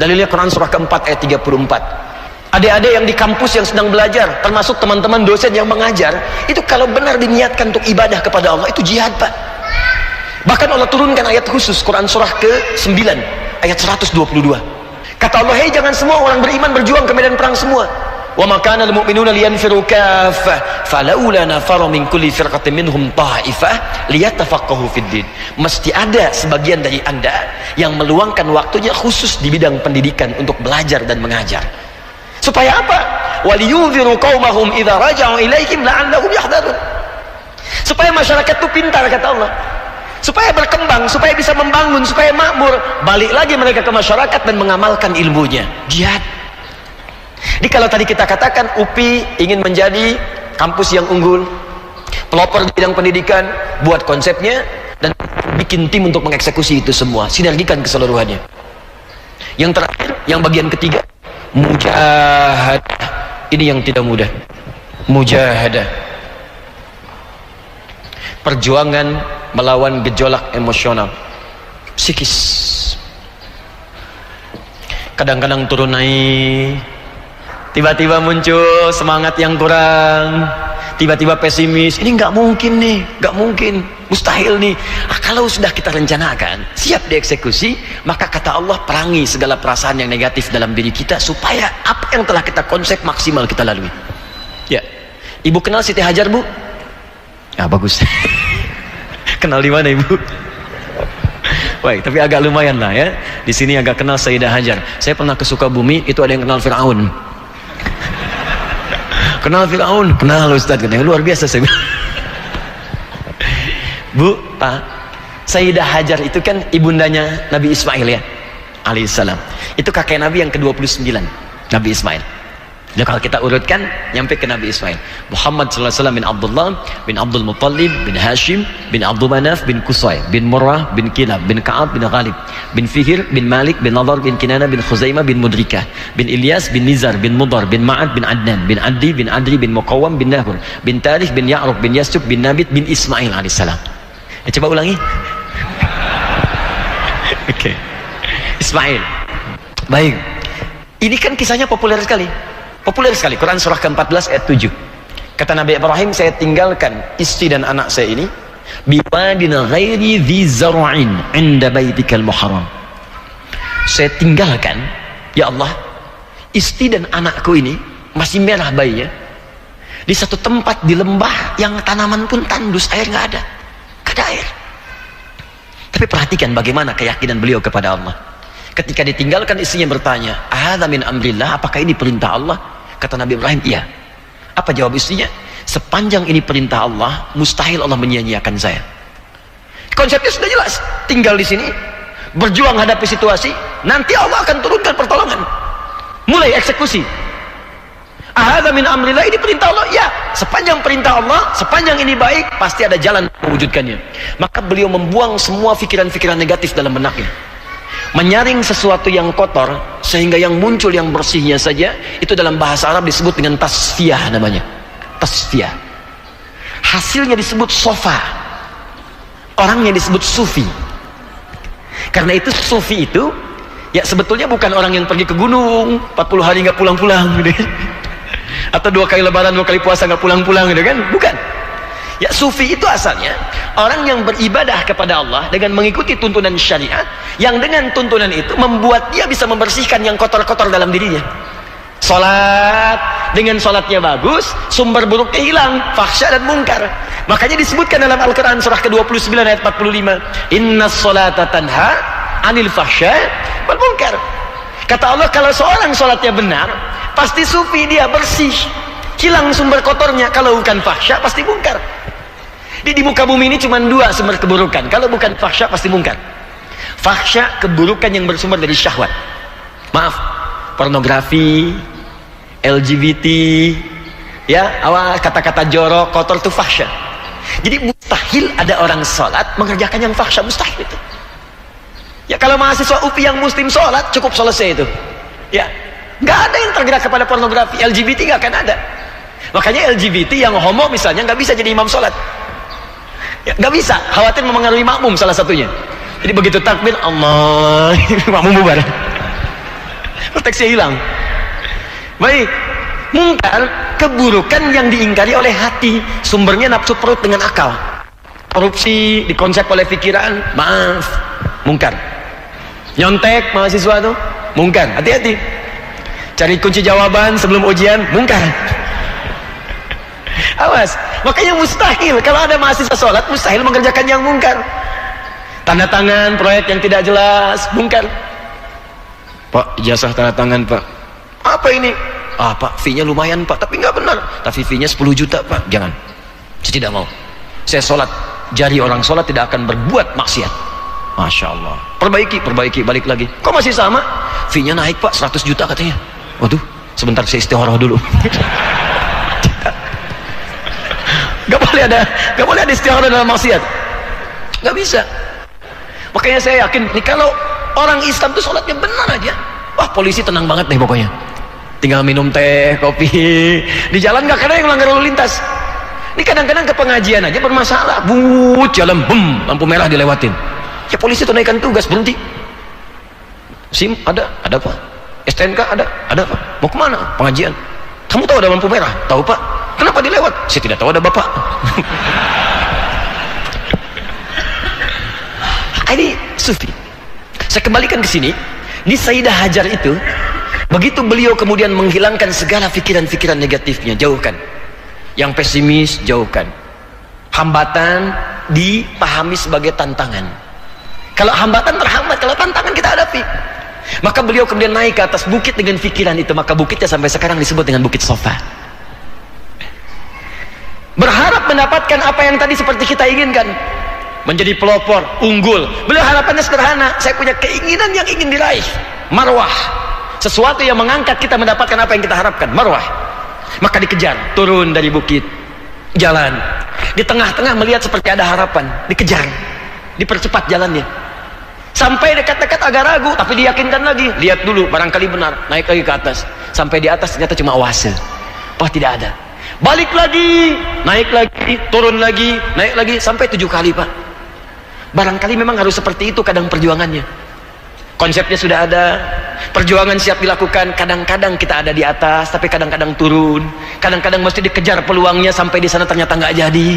Dalilnya Quran surah keempat ayat 34. Adik-adik yang di kampus yang sedang belajar, termasuk teman-teman dosen yang mengajar, itu kalau benar diniatkan untuk ibadah kepada Allah, itu jihad, Pak. Bahkan Allah turunkan ayat khusus, Quran surah ke-9 ayat 122. Kata Allah, hei, jangan semua orang beriman berjuang ke medan perang semua. Wa ma kana lil mu'minuna liyanfiru kaffah falaula nafara min kulli firqatin minhum ta'ifah liyatafaqahu fid din. Mesti ada sebagian dari Anda yang meluangkan waktunya khusus di bidang pendidikan untuk belajar dan mengajar. Supaya apa? Waliyunziru qaumahum idza raja'u ilaihim la'allahum yahdharun. Supaya masyarakat itu pintar, kata Allah. supaya berkembang, supaya bisa membangun, supaya makmur. Balik lagi mereka ke masyarakat dan mengamalkan ilmunya. Jihad. Jadi kalau tadi kita katakan UPI ingin menjadi kampus yang unggul, pelopor di bidang pendidikan, buat konsepnya dan bikin tim untuk mengeksekusi itu semua, sinergikan keseluruhannya. Yang terakhir, yang bagian ketiga, mujahadah. Ini yang tidak mudah. Mujahadah, perjuangan melawan gejolak emosional, psikis. Kadang-kadang turun naik, tiba-tiba muncul semangat yang kurang, tiba-tiba pesimis. Ini nggak mungkin nih, nggak mungkin, mustahil nih. Kalau sudah kita rencanakan, siap dieksekusi, maka kata Allah, perangi segala perasaan yang negatif dalam diri kita supaya apa yang telah kita konsep maksimal kita lalui. Ya, Ibu kenal Siti Hajar, Bu? Ah, bagus. Kenal di mana, Ibu? Baik, tapi agak lumayan lah ya. Di sini agak kenal Sayyidah Hajar. Saya pernah ke Sukabumi, itu ada yang kenal Fir'aun. Kenal Fir'aun? Kenal Ustaz, katanya luar biasa saya bilang. Bu, Pak, Sayyidah Hajar itu kan ibundanya Nabi Ismail ya, alaihissalam. Itu kakek Nabi yang ke-29, Nabi Ismail. Nah, kalau kita urutkan nyampe ke Nabi Ismail, Muhammad sallallahu alaihi wasallam bin Abdullah bin Abdul Muttalib bin Hashim bin Abdul Manaf bin Qusay bin Murrah bin Kilab bin Ka'ab bin Ghalib bin Fihir bin Malik bin Nadar bin Kinana bin Khuzaimah bin Mudrikah bin Ilyas bin Nizar bin Mudar bin Ma'ad bin Adnan bin Adi bin Adri bin Muqawam bin Nahur bin Tarikh bin Ya'rub bin Yasub bin Nabit bin Ismail alaihissalam. Coba ulangi. Oke. Ismail. Baik. Ini kan kisahnya populer sekali. Populer sekali, Quran surah ke-14 ayat 7. Kata Nabi Ibrahim, saya tinggalkan istri dan anak saya ini biwadin ghairi dhi zar'in 'inda baitikal muharram. Saya tinggalkan, ya Allah, istri dan anakku ini masih merah bayinya di satu tempat di lembah yang tanaman pun tandus, air nggak ada. Nggak ada air. Tapi perhatikan bagaimana keyakinan beliau kepada Allah. Ketika ditinggalkan, istrinya bertanya, "Ahadza min amrillah?" Apakah ini perintah Allah? Kata Nabi Ibrahim, iya. Apa jawab istrinya? Sepanjang ini perintah Allah, mustahil Allah menyia-nyiakan saya. Konsepnya sudah jelas. Tinggal di sini, berjuang hadapi situasi, nanti Allah akan turunkan pertolongan. Mulai eksekusi. Ahadza min amrillah, ini perintah Allah? Ya. Sepanjang perintah Allah, sepanjang ini baik, pasti ada jalan mewujudkannya. Maka beliau membuang semua pikiran-pikiran negatif dalam benaknya. Menyaring sesuatu yang kotor sehingga yang muncul yang bersihnya saja, itu dalam bahasa Arab disebut dengan tasfiyah namanya. Tasfiyah. Hasilnya disebut sofa. Orangnya disebut sufi. Karena itu sufi itu ya sebetulnya bukan orang yang pergi ke gunung 40 hari nggak pulang-pulang gitu. Atau 2 kali lebaran 2 kali puasa nggak pulang-pulang gitu kan, bukan. Ya, sufi itu asalnya orang yang beribadah kepada Allah dengan mengikuti tuntunan syariat, yang dengan tuntunan itu membuat dia bisa membersihkan yang kotor-kotor dalam dirinya. Salat, dengan salatnya bagus, sumber buruknya hilang, fahsya dan mungkar. Makanya disebutkan dalam Al-Quran surah ke-29 ayat 45, innas salata tanha anil fahsya wal munkar. Kata Allah, kalau seorang salatnya benar, pasti sufi, dia bersih, hilang sumber kotornya. Kalau bukan fahsya, pasti mungkar. Di muka bumi ini cuma 2 sumber keburukan. Kalau bukan fahsya, pasti mungkar. Fahsya, keburukan yang bersumber dari syahwat. Maaf, pornografi, LGBT, ya, awas, kata-kata jorok, kotor itu fahsya. Jadi mustahil ada orang sholat mengerjakan yang fahsya, mustahil itu. Ya, kalau mahasiswa UPI yang muslim sholat, cukup selesai itu. Ya, nggak ada yang tergerak kepada pornografi. LGBT nggak akan ada. Makanya LGBT yang homo misalnya nggak bisa jadi imam sholat. Ya, nggak bisa, khawatir memengaruhi makmum salah satunya. Jadi begitu takbir Allah, makmum bubar, proteksi hilang. Baik, mungkar, keburukan yang diingkari oleh hati, sumbernya nafsu perut dengan akal. Korupsi dikonsep oleh pikiran, maaf, mungkar. Nyontek mahasiswa tuh, mungkar. Hati-hati. Cari kunci jawaban sebelum ujian, mungkar. Awas, makanya mustahil kalau ada mahasiswa sholat, mustahil mengerjakan yang mungkar. Tanda tangan proyek yang tidak jelas, mungkar. Pak, ijazah tanda tangan Pak. Apa ini? Ah Pak, fee-nya lumayan Pak, tapi nggak benar. Tapi fee-nya 10 juta Pak. Jangan, saya tidak mau. Saya sholat jari orang sholat tidak akan berbuat maksiat. Masya Allah. Perbaiki, balik lagi. Kok masih sama? Fee-nya naik Pak, 100 juta katanya. Waduh, sebentar saya istikharah dulu. Gak boleh ada istikharah dalam maksiat. Gak bisa. Makanya saya yakin nih, kalau orang Islam tuh sholatnya benar aja, wah polisi tenang banget deh pokoknya. Tinggal minum teh, kopi. Di jalan gak ada yang melanggar lalu lintas. Ini kadang-kadang ke pengajian aja bermasalah. Jalan lampu merah dilewatin. Ya polisi tunaikan tugas, berhenti. SIM ada Pak. STNK ada Pak. Mau kemana? Pengajian. Kamu tahu ada lampu merah? Tahu Pak. Kenapa dilewat? Saya tidak tahu, ada Bapak. Ini sufi. Saya kembalikan ke sini. Di Sayyidah Hajar itu, begitu beliau kemudian menghilangkan segala pikiran-pikiran negatifnya, jauhkan. Yang pesimis, jauhkan. Hambatan dipahami sebagai tantangan. Kalau hambatan terhambat, kalau tantangan kita hadapi. Maka beliau kemudian naik ke atas bukit dengan pikiran itu. Maka bukitnya sampai sekarang disebut dengan Bukit Sofa. Berharap mendapatkan apa yang tadi seperti kita inginkan. Menjadi pelopor, unggul. Beliau harapannya sederhana. Saya punya keinginan yang ingin diraih. Marwah. Sesuatu yang mengangkat kita mendapatkan apa yang kita harapkan. Marwah. Maka dikejar. Turun dari bukit. Jalan. Di tengah-tengah melihat seperti ada harapan. Dikejar. Dipercepat jalannya. Sampai dekat-dekat agak ragu, tapi diyakinkan lagi. Lihat dulu, barangkali benar. Naik lagi ke atas. Sampai di atas ternyata cuma oase. Oh, tidak ada. Balik lagi, naik lagi, turun lagi, naik lagi, sampai 7 kali Pak. Barangkali memang harus seperti itu kadang perjuangannya. Konsepnya sudah ada, perjuangan siap dilakukan. Kadang-kadang kita ada di atas, tapi kadang-kadang turun. Kadang-kadang mesti dikejar peluangnya, sampai di sana ternyata nggak jadi.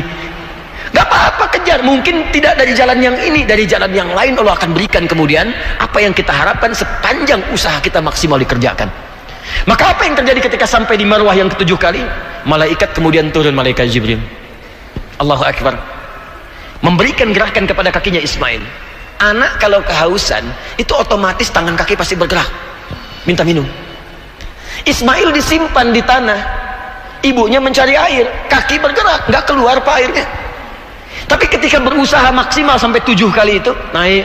Gak apa-apa, kejar. Mungkin tidak dari jalan yang ini, dari jalan yang lain Allah akan berikan kemudian apa yang kita harapkan sepanjang usaha kita maksimal dikerjakan. Maka apa yang terjadi ketika sampai di Marwah yang ke-7 kali? Malaikat kemudian turun, malaikat Jibril. Allahu Akbar. Memberikan gerakan kepada kakinya Ismail. Anak kalau kehausan, itu otomatis tangan kaki pasti bergerak. Minta minum. Ismail disimpan di tanah. Ibunya mencari air. Kaki bergerak, nggak keluar Pak airnya. Tapi ketika berusaha maksimal sampai 7 kali itu, naik,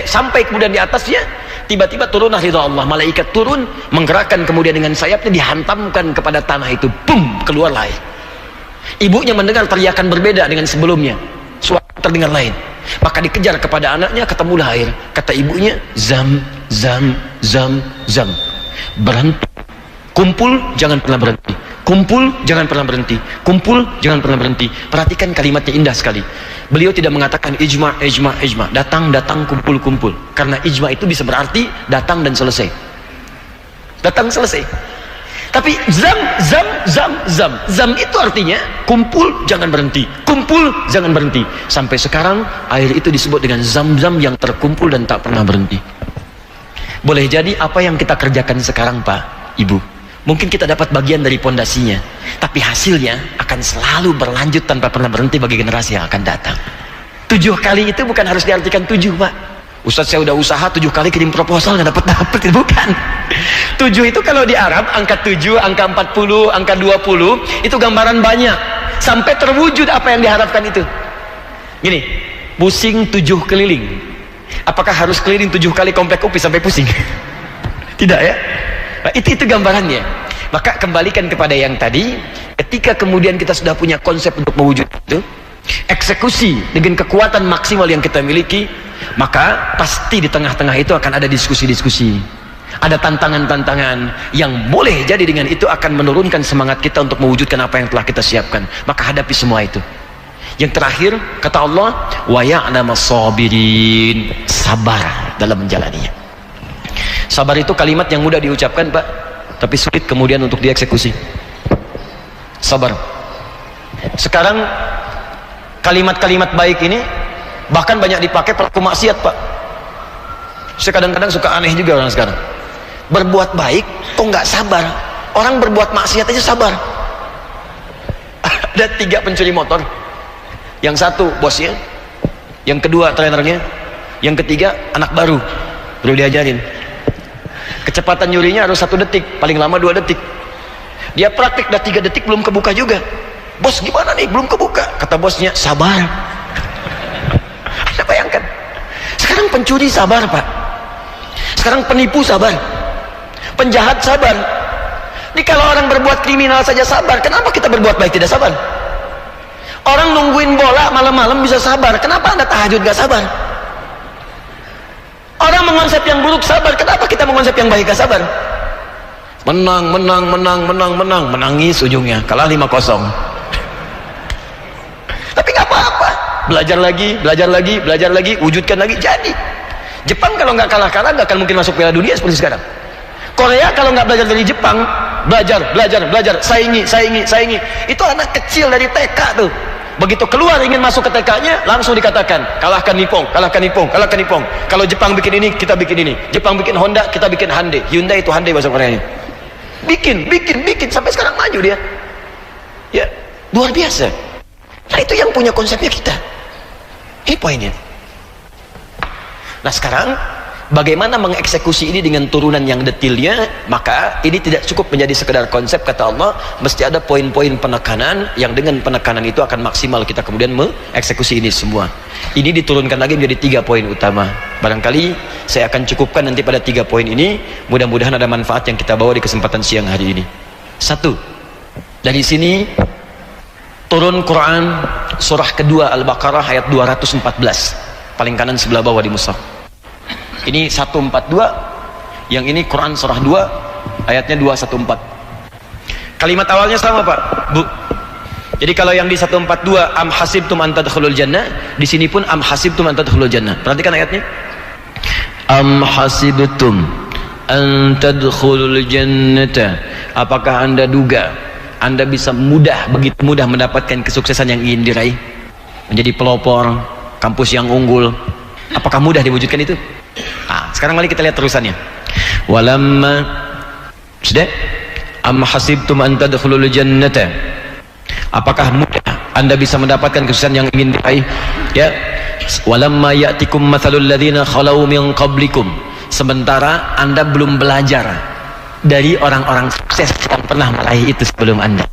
sampai kemudian di atasnya, tiba-tiba turunlah ridha Allah. Malaikat turun, menggerakkan kemudian dengan sayapnya dihantamkan kepada tanah itu. Bum, keluar air. Ibunya mendengar teriakan berbeda dengan sebelumnya. Suara terdengar lain. Maka dikejar kepada anaknya, ketemulah air. Kata ibunya, zam, zam, zam, zam. Berhenti. Kumpul, jangan pernah berhenti. Kumpul, jangan pernah berhenti. Kumpul, jangan pernah berhenti. Perhatikan kalimatnya indah sekali. Beliau tidak mengatakan ijma, ijma, ijma. Datang, datang, kumpul, kumpul. Karena ijma itu bisa berarti datang dan selesai. Datang, selesai. Tapi zam, zam, zam, zam. Zam itu artinya kumpul, jangan berhenti. Kumpul, jangan berhenti. Sampai sekarang air itu disebut dengan zam-zam yang terkumpul dan tak pernah berhenti. Boleh jadi apa yang kita kerjakan sekarang Pak, Ibu, mungkin kita dapat bagian dari pondasinya, tapi hasilnya akan selalu berlanjut tanpa pernah berhenti bagi generasi yang akan datang. 7 kali itu bukan harus diartikan 7 Pak. Ustadz saya udah usaha 7 kali kirim proposal nggak dapat, bukan. 7 itu kalau di Arab, angka 7, angka 40, angka 20, itu gambaran banyak. Sampai terwujud apa yang diharapkan itu. Gini, pusing 7 keliling. Apakah harus keliling 7 kali komplek UPI sampai pusing? Tidak ya? Nah, itu gambarannya. Maka kembalikan kepada yang tadi, ketika kemudian kita sudah punya konsep untuk mewujudkan itu, eksekusi dengan kekuatan maksimal yang kita miliki, maka pasti di tengah-tengah itu akan ada diskusi-diskusi, ada tantangan-tantangan yang boleh jadi dengan itu akan menurunkan semangat kita untuk mewujudkan apa yang telah kita siapkan. Maka hadapi semua itu. Yang terakhir, kata Allah, wa ya'lamas sabirin, sabar dalam menjalaninya. Sabar itu kalimat yang mudah diucapkan Pak, tapi sulit kemudian untuk dieksekusi. Sabar. Sekarang kalimat-kalimat baik ini bahkan banyak dipakai pelaku maksiat Pak. Saya kadang-kadang suka aneh juga orang sekarang. Berbuat baik kok nggak sabar. Orang berbuat maksiat aja sabar. Ada 3 pencuri motor. Yang satu bosnya, yang kedua trainernya, yang ketiga anak baru diajarin. Kecepatan nyurinya harus 1 detik, paling lama 2 detik. Dia praktik, udah 3 detik belum kebuka juga. Bos gimana nih, belum kebuka? Kata bosnya, sabar. Sekarang pencuri sabar Pak, sekarang penipu sabar, penjahat sabar. Ini kalau orang berbuat kriminal saja sabar, kenapa kita berbuat baik tidak sabar? Orang nungguin bola malam-malam bisa sabar, kenapa Anda tahajud gak sabar? Orang mengonsep yang buruk sabar, kenapa kita mengonsep yang baik gak sabar? Menang, menangis ujungnya, kalah 5-0. Tapi gak apa-apa, belajar lagi, wujudkan lagi, jadi. Jepang kalau nggak kalah-kalah nggak akan mungkin masuk Piala Dunia seperti sekarang. Korea kalau nggak belajar dari Jepang, belajar, saingi. Itu anak kecil dari TK tuh. Begitu keluar ingin masuk ke TK-nya, langsung dikatakan, kalahkan Nippon. Kalau Jepang bikin ini, kita bikin ini. Jepang bikin Honda, kita bikin Hyundai. Hyundai itu Hyundai bahasa Koreanya. Bikin, sampai sekarang maju dia. Ya, luar biasa. Nah itu yang punya konsepnya kita. Ini poinnya. Nah sekarang bagaimana mengeksekusi ini dengan turunan yang detailnya? Maka ini tidak cukup menjadi sekedar konsep, kata Allah, mesti ada poin-poin penekanan yang dengan penekanan itu akan maksimal kita kemudian mengeksekusi ini semua. Ini diturunkan lagi menjadi 3 poin utama. Barangkali saya akan cukupkan nanti pada 3 poin ini. Mudah-mudahan ada manfaat yang kita bawa di kesempatan siang hari ini. 1. Dari sini turun Quran surah kedua Al-Baqarah ayat 214, paling kanan sebelah bawah di mushaf. Ini 142, yang ini Quran surah 2 ayatnya 214. Kalimat awalnya sama Pak, Bu. Jadi kalau yang di 142 am hasibtum an tadkhulul jannah, di sini pun am hasibtum an tadkhulul jannah. Perhatikan ayatnya. Am hasibtum an tadkhulul jannata, apakah Anda duga Anda bisa begitu mudah mendapatkan kesuksesan yang ingin diraih, menjadi pelopor, kampus yang unggul? Apakah mudah diwujudkan itu? Nah, sekarang mari kita lihat terusannya. Walamma sudah am hasibtum an tadkhulul jannata, apakah mudah Anda bisa mendapatkan kesuksesan yang ingin diraih? Ya, walamma ya'tikum mathalul ladzina khalau min qablikum, sementara Anda belum belajar dari orang-orang sukses yang pernah meraih itu sebelum Anda.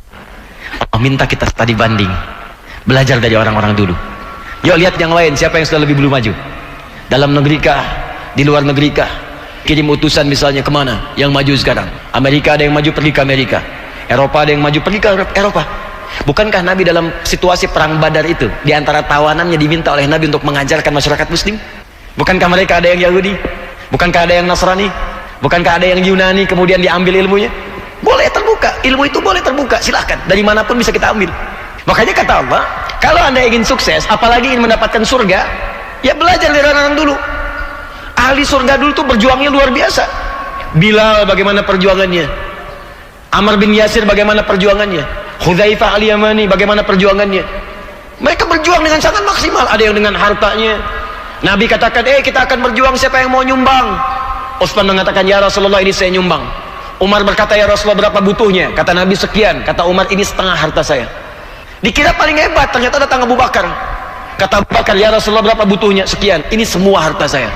Allah minta kita tadi banding, belajar dari orang-orang dulu. Yuk lihat yang lain, siapa yang sudah lebih dulu maju, dalam negeri kah, di luar negeri kah? Kirim utusan misalnya kemana yang maju sekarang? Amerika ada yang maju pergi ke Amerika, Eropa ada yang maju pergi ke Eropa. Bukankah Nabi dalam situasi perang Badar itu, di antara tawanannya diminta oleh Nabi untuk mengajarkan masyarakat muslim? Bukankah mereka ada yang Yahudi? Bukankah ada yang Nasrani? Bukankah ada yang Yunani kemudian diambil ilmunya? Boleh terbuka, ilmu itu boleh terbuka, silahkan, dari manapun bisa kita ambil. Makanya kata Allah, kalau Anda ingin sukses, apalagi ingin mendapatkan surga, ya belajar dari orang-orang dulu. Ahli surga dulu tuh berjuangnya luar biasa. Bilal bagaimana perjuangannya, Ammar bin Yasir bagaimana perjuangannya, Hudzaifah al-Yamani bagaimana perjuangannya. Mereka berjuang dengan sangat maksimal. Ada yang dengan hartanya. Nabi katakan, kita akan berjuang, siapa yang mau nyumbang? Utsman mengatakan, ya Rasulullah, ini saya nyumbang. Umar berkata, ya Rasulullah, berapa butuhnya? Kata Nabi, sekian. Kata Umar, ini setengah harta saya. Dikira paling hebat, ternyata datang Abu Bakar. Kata Abu Bakar, ya Rasulullah, berapa butuhnya? Sekian. Ini semua harta saya.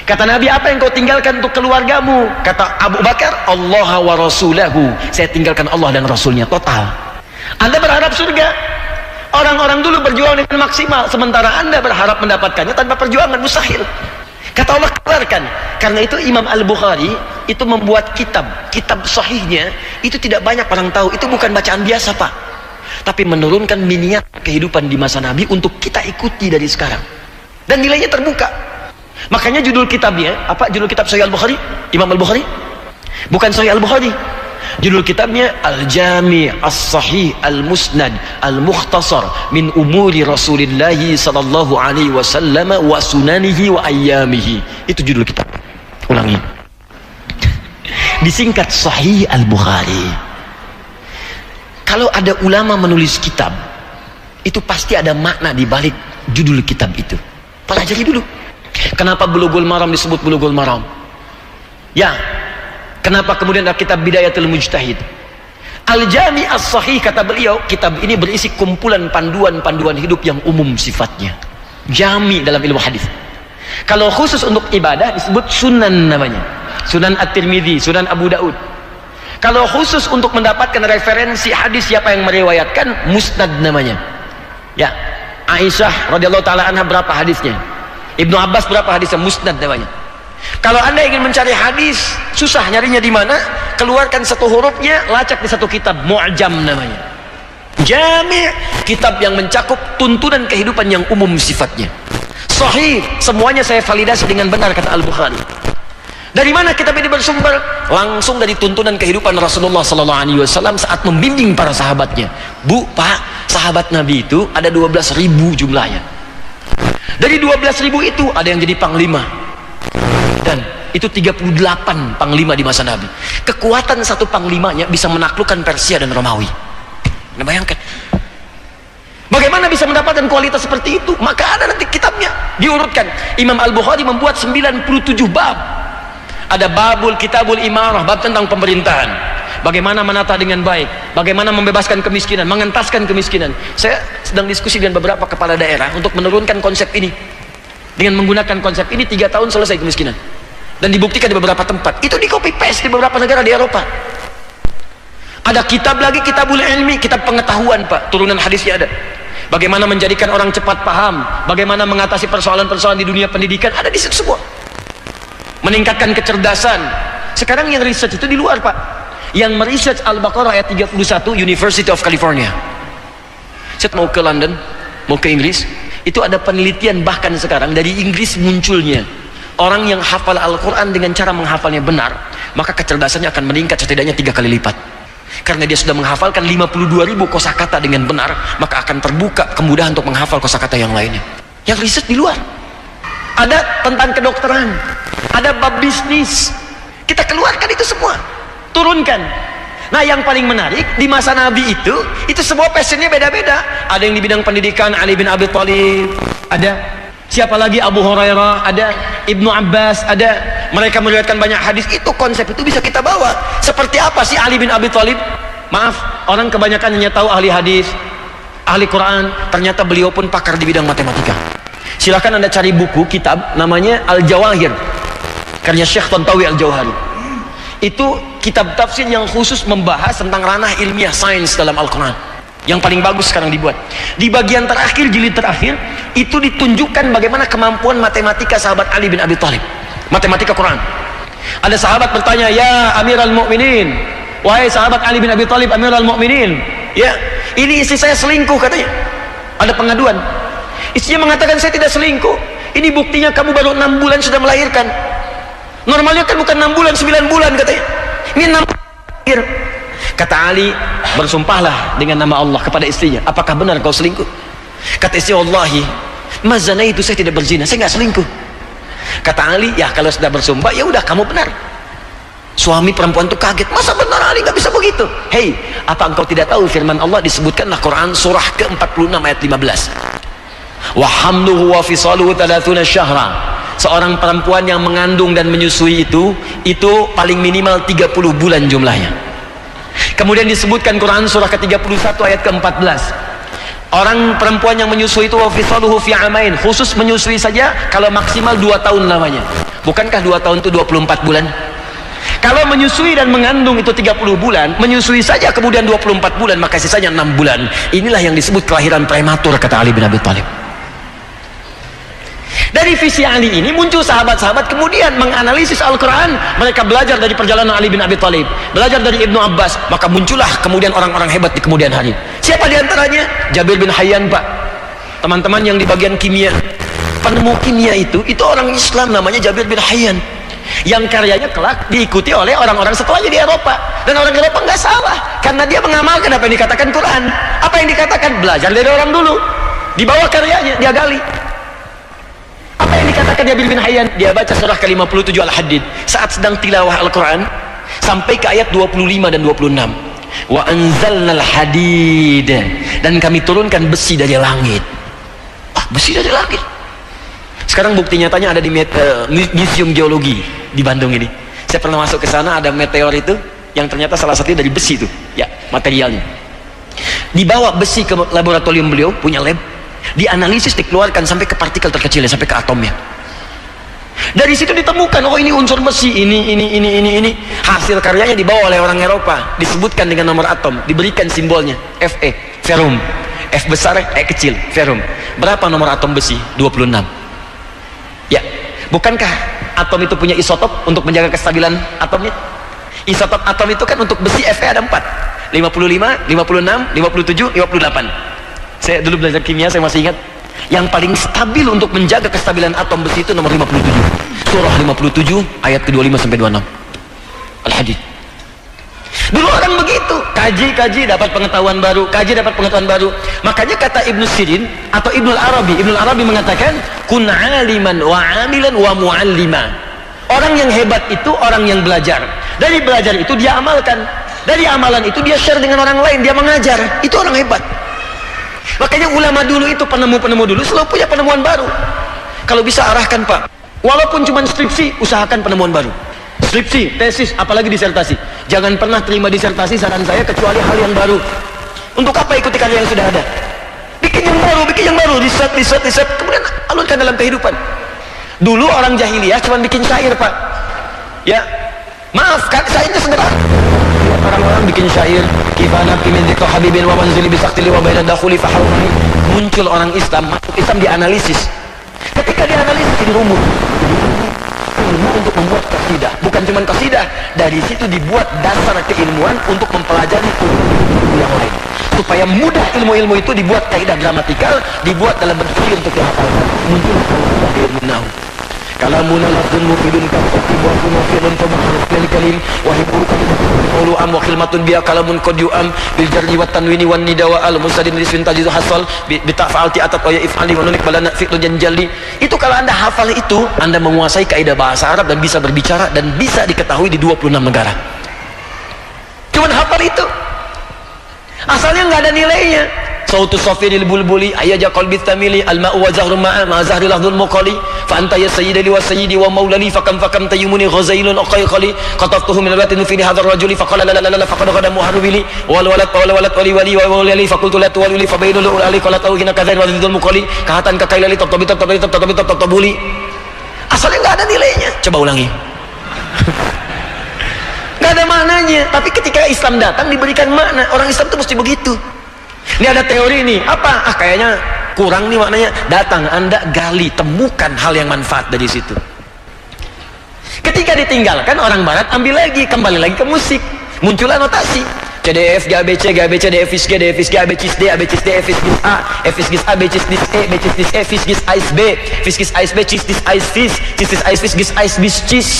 Kata Nabi, apa yang kau tinggalkan untuk keluargamu? Kata Abu Bakar, Allah wa Rasulahu, saya tinggalkan Allah dan Rasulnya. Total. Anda berharap surga, orang-orang dulu berjuang dengan maksimal, sementara Anda berharap mendapatkannya tanpa perjuangan, mustahil. Kata Allah, keluarkan. Karena itu Imam Al-Bukhari itu membuat kitab sahihnya, itu tidak banyak orang tahu. Itu bukan bacaan biasa Pak, tapi menurunkan miniat kehidupan di masa Nabi untuk kita ikuti dari sekarang, dan nilainya terbuka. Makanya judul kitabnya apa? Judul kitab Sahih Al-Bukhari, Imam Al-Bukhari, bukan Sahih Al-Bukhari, judul kitabnya Al-Jami' As-Sahih Al-Musnad Al-Mukhtasar min umuri Rasulillahi sallallahu alaihi wasallam wa sunanihi wa ayyamihi. Itu judul kitab. Ulangi, disingkat Sahih Al-Bukhari. Kalau ada ulama menulis kitab, itu pasti ada makna di balik judul kitab itu. Pelajari dulu. Kenapa Bulughul Maram disebut Bulughul Maram? Ya, kenapa kemudian ada kitab Bidayatul Mujtahid? Al-Jami' As-Sahih, kata beliau, kitab ini berisi kumpulan panduan-panduan hidup yang umum sifatnya. Jami dalam ilmu hadis. Kalau khusus untuk ibadah disebut Sunan namanya. Sunan At-Tirmidzi, Sunan Abu Daud. Kalau khusus untuk mendapatkan referensi hadis siapa yang meriwayatkan, Musnad namanya. Ya, Aisyah radhiyallahu taala anha berapa hadisnya? Ibnu Abbas berapa hadisnya? Musnad namanya. Kalau anda ingin mencari hadis susah nyarinya di mana, keluarkan satu hurufnya, lacak di satu kitab, Mu'jam namanya. Jami', kitab yang mencakup tuntunan kehidupan yang umum sifatnya. Sahih, semuanya saya validasi dengan benar, kata Al-Bukhari. Dari mana kitab ini bersumber? Langsung dari tuntunan kehidupan Rasulullah SAW saat membimbing para sahabatnya. Bu, Pak, sahabat Nabi itu ada 12.000 jumlahnya. Dari 12.000 itu ada yang jadi panglima. Dan itu 38 panglima di masa Nabi. Kekuatan satu panglimanya bisa menaklukkan Persia dan Romawi. Anda bayangkan. Bagaimana bisa mendapatkan kualitas seperti itu? Maka ada nanti kitabnya diurutkan. Imam Al-Bukhari membuat 97 bab. Ada babul kitabul imarah, bab tentang pemerintahan. Bagaimana menata dengan baik, bagaimana membebaskan kemiskinan, mengentaskan kemiskinan. Saya sedang diskusi dengan beberapa kepala daerah untuk menurunkan konsep ini. Dengan menggunakan konsep ini 3 tahun selesai kemiskinan. Dan dibuktikan di beberapa tempat. Itu di copy paste di beberapa negara di Eropa. Ada kitab lagi, kitabul ilmi, kitab pengetahuan, Pak. Turunan hadisnya ada. Bagaimana menjadikan orang cepat paham, bagaimana mengatasi persoalan-persoalan di dunia pendidikan, ada di situ semua. Meningkatkan kecerdasan. Sekarang yang research itu di luar, Pak. Yang meresearch Al-Baqarah ayat 31 University of California. Saya mau ke London, mau ke Inggris, itu ada penelitian bahkan sekarang dari Inggris munculnya orang yang hafal Al-Quran dengan cara menghafalnya benar, maka kecerdasannya akan meningkat setidaknya 3 kali lipat. Karena dia sudah menghafalkan 52.000 kosakata dengan benar, maka akan terbuka kemudahan untuk menghafal kosakata yang lainnya. Yang riset di luar. Ada tentang kedokteran, ada bab bisnis. Kita keluarkan itu semua, turunkan. Nah, yang paling menarik di masa Nabi itu semua passionnya beda-beda. Ada yang di bidang pendidikan, Ali bin Abi Thalib, ada siapa lagi, Abu Hurairah, ada Ibnu Abbas, ada. Mereka meriwayatkan banyak hadis. Itu konsep itu bisa kita bawa. Seperti apa sih Ali bin Abi Thalib? Maaf, orang kebanyakan hanya tahu ahli hadis, ahli Quran. Ternyata beliau pun pakar di bidang matematika. Silahkan anda cari buku, kitab, namanya Al-Jawahir, karya Syekh Tantawi Al-Jawhari. Itu kitab tafsir yang khusus membahas tentang ranah ilmiah sains dalam Al-Quran. Yang paling bagus sekarang dibuat. Di bagian terakhir, jilid terakhir, itu ditunjukkan bagaimana kemampuan matematika sahabat Ali bin Abi Thalib. Matematika Quran. Ada sahabat bertanya, ya Amirul Mukminin, wahai sahabat Ali bin Abi Thalib, Amirul Mukminin, ya, ini istri saya selingkuh katanya. Ada pengaduan. Istrinya mengatakan, saya tidak selingkuh. Ini buktinya kamu baru 6 bulan sudah melahirkan. Normalnya kan bukan 6 bulan, 9 bulan katanya. Ini 6 bulan. Kata Ali, bersumpahlah dengan nama Allah kepada istrinya, apakah benar kau selingkuh? Kata istri, wallahi ma zanaitu, saya tidak berzina, saya nggak selingkuh. Kata Ali, ya kalau sudah bersumpah, ya udah kamu benar. Suami perempuan itu kaget, masa benar Ali nggak bisa begitu? Hei, apa engkau tidak tahu firman Allah disebutkanlah Quran surah ke-46 ayat 15. Wa hamluhu wa fisaluhu 30 syahra. Seorang perempuan yang mengandung dan menyusui itu paling minimal 30 bulan jumlahnya. Kemudian disebutkan Quran surah ke-31 ayat ke-14. Orang perempuan yang menyusui itu wafisaluhu fi amain, khusus menyusui saja kalau maksimal 2 tahun namanya. Bukankah 2 tahun itu 24 bulan? Kalau menyusui dan mengandung itu 30 bulan, menyusui saja kemudian 24 bulan, maka sisanya 6 bulan. Inilah yang disebut kelahiran prematur, kata Ali bin Abi Thalib. Dari visi Ali ini muncul sahabat-sahabat kemudian menganalisis Al-Quran. Mereka belajar dari perjalanan Ali bin Abi Thalib, belajar dari Ibnu Abbas, maka muncullah kemudian orang-orang hebat di kemudian hari. Siapa diantaranya? Jabir bin Hayyan, Pak. Teman-teman yang di bagian kimia, penemu kimia itu orang Islam namanya Jabir bin Hayyan, yang karyanya kelak diikuti oleh orang-orang setelahnya di Eropa. Dan orang Eropa nggak salah, karena dia mengamalkan apa yang dikatakan Quran. Apa yang dikatakan, belajar dari orang dulu, dibawa karyanya, dia gali. Apa yang dikatakan Jabir bin Hayyan? Dia baca surah ke-57 Al-Hadid saat sedang tilawah Al-Quran sampai ke ayat 25 dan 26. Wa anzalnal hadid, dan kami turunkan besi dari langit. Besi dari langit. Sekarang bukti nyatanya ada di Museum Geologi di Bandung ini. Saya pernah masuk ke sana, ada meteor itu yang ternyata salah satunya dari besi itu. Ya, materialnya. Dibawa besi ke laboratorium beliau, punya lab. Dianalisis, dikeluarkan sampai ke partikel terkecilnya, sampai ke atomnya. Dari situ ditemukan, oh ini unsur besi, ini. Hasil karyanya dibawa oleh orang Eropa, disebutkan dengan nomor atom, diberikan simbolnya Fe, ferum. F besar, E kecil, ferum. Berapa nomor atom besi? 26. Bukankah atom itu punya isotop untuk menjaga kestabilan atomnya? Isotop atom itu kan untuk besi Fe ada 4, 55, 56, 57, 58. Saya dulu belajar kimia, saya masih ingat yang paling stabil untuk menjaga kestabilan atom besi itu nomor 57. Surah 57 ayat ke-25 sampai 26. Al-Hadid. Dulu orang begitu, kaji dapat pengetahuan baru, kaji dapat pengetahuan baru. Makanya kata Ibnu Sirin atau Ibnu Arabi mengatakan kun aliman wa amilan wa muallima. Orang yang hebat itu orang yang belajar. Dari belajar itu dia amalkan. Dari amalan itu dia share dengan orang lain, dia mengajar. Itu orang hebat. Makanya ulama dulu itu penemu-penemu dulu selalu punya penemuan baru. Kalau bisa arahkan Pak, walaupun cuma skripsi, usahakan penemuan baru. Skripsi, tesis, apalagi disertasi. Jangan pernah terima disertasi saran saya kecuali hal yang baru. Untuk apa ikuti karya yang sudah ada? Bikin yang baru, riset, kemudian alurkan dalam kehidupan. Dulu orang jahiliyah cuma bikin syair Pak. Ya, maaf, syairnya sederhana. Orang-orang bikin syair, kifana kimin dzikra habibin wa manzili bisaktili wa baina dakhuli fahawni. Muncul orang Islam, masuk Islam dianalisis. Ketika dianalisis ini rumus. Ilmu untuk membuat kasidah, bukan cuma kasidah, dari situ dibuat dasar keilmuan untuk mempelajari ilmu yang lain, supaya mudah ilmu-ilmu itu dibuat kaidah gramatikal, dibuat dalam bentuk untuk dihafalkan. Muncul ilmu nahu. Kalamun lafzun mufidun kafati wa kunufilun tabahrul kalim wa hiburukan qulu am wa khilmatun biya kalamun qad yu'am bil jarri wat tanwini wan nida wa al musadin liswin tajizu hasal bi ta'falti atat wa if'ali wa nunik balana fi'lun janjalli. Itu kalau Anda hafal itu, Anda menguasai kaidah bahasa Arab dan bisa berbicara dan bisa diketahui di 26 negara. Cuman hafal itu. Asalnya nggak ada nilainya. Sautu safiril bulbuli ayaja qalbi tamili alma'u wa zahru ma'a ma zahri lahdul muqali fa anta ya sayyidi wa sayyidi wa maulali fakam tayyumuni ghazailun aqayqali qataftuhu min albatin fi hadha ar-rajuli faqala la la la faqad qadamu harubili wal walad wali wali wa wali faqultu la tuwali fa bainul ali qala tawhina kadzain wa zidul muqali kahatan kakailali tabuli. Asalnya enggak ada nilainya. Coba ulangi. Enggak ada maknanya, tapi ketika Islam datang diberikan makna. Orang Islam itu mesti begitu. Ini ada teori nih, apa? Kayaknya kurang nih maknanya. Datang, Anda gali, temukan hal yang manfaat dari situ. Ketika ditinggalkan, orang Barat ambil lagi, kembali lagi ke musik. Muncullah notasi. CDF, GABC, GABC, DFIS G, DFIS G, ABCIS D, ABCIS D, FIS GIS A, FIS GIS A, BCIS DIS E, BCIS DIS E, FIS GIS AIS B, FIS GIS AIS B, CIS DIS AIS FIS, CIS DIS AIS FIS GIS AIS BIS CIS.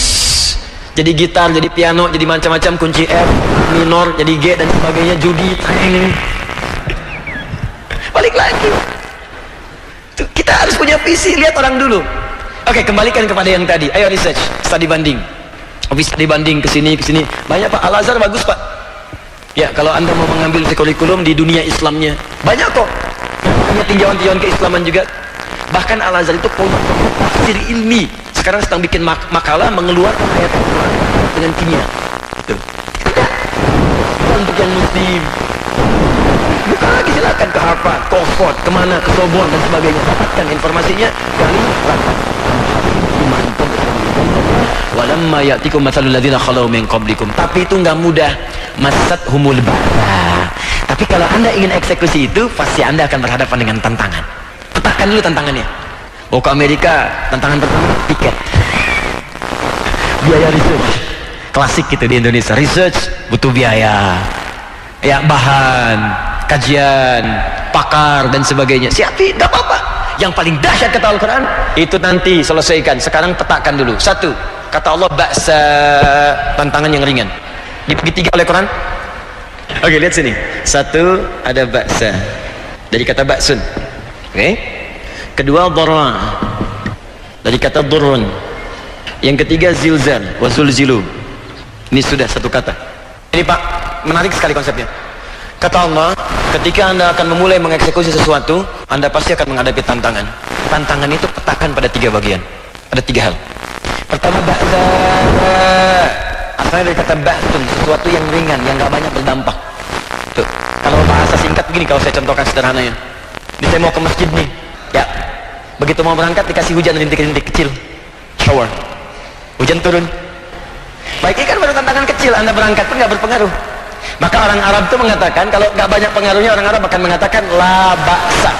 Jadi gitar, jadi piano, jadi macam-macam, kunci F, minor, jadi G dan sebagainya, judi, balik lagi. Tuh, kita harus punya visi. Lihat orang dulu. Oke, kembalikan kepada yang tadi. Ayo research, studi banding. Habis studi banding kesini. Banyak Pak. Al-Azhar bagus Pak. Ya, kalau Anda mau mengambil kurikulum di dunia Islamnya, banyak kok. Punya tinjauan-tinjauan keislaman juga. Bahkan Al-Azhar itu punya tafsir ilmi. Sekarang sedang bikin makalah mengeluarkan ayat Al-Quran dengan kimia. Tuh. Untuk yang muslim. Buka lagi, silakan ke Harvard, ke Oxford, kemana, ke Sorbonne dan sebagainya. Dapatkan informasinya dari rapat. Walamma ya'tikum matsalul ladzina khalau min qablikum. Tapi itu enggak mudah. Masathumul ba'sa. Tapi kalau Anda ingin eksekusi itu, pasti Anda akan berhadapan dengan tantangan. Petakan dulu tantangannya. Mau ke Amerika, tantangan pertama tiket. Biaya research. Klasik gitu di Indonesia. Research butuh biaya. Ya, bahan, kajian, pakar dan sebagainya. Siapin, gak apa-apa. Yang paling dahsyat kata Al-Quran itu nanti selesaikan. Sekarang petakan dulu. Satu, kata Allah ba'sa, tantangan yang ringan. Dibagi tiga oleh Quran. Oke, lihat sini. Satu, ada ba'sa dari kata ba'sun. Oke. Kedua, dharra dari kata dhurrun. Yang ketiga, zilzal wa zulzilu. Ini sudah satu kata. Ini Pak, menarik sekali konsepnya. Kata Allah, ketika Anda akan memulai mengeksekusi sesuatu, Anda pasti akan menghadapi tantangan. Tantangan itu petakan pada tiga bagian. Ada tiga hal. Pertama, ba'sa. Asalnya dari kata ba'sun, sesuatu yang ringan, yang gak banyak berdampak. Tuh. Kalau bahasa singkat begini, kalau saya contohkan sederhananya. Ini saya mau ke masjid nih. Ya, begitu mau berangkat dikasih hujan rintik-rintik kecil. Shower. Hujan turun. Baik, ini kan baru tantangan kecil. Anda berangkat pun gak berpengaruh. Maka orang Arab itu mengatakan, kalau gak banyak pengaruhnya, orang Arab akan mengatakan la ba'sa.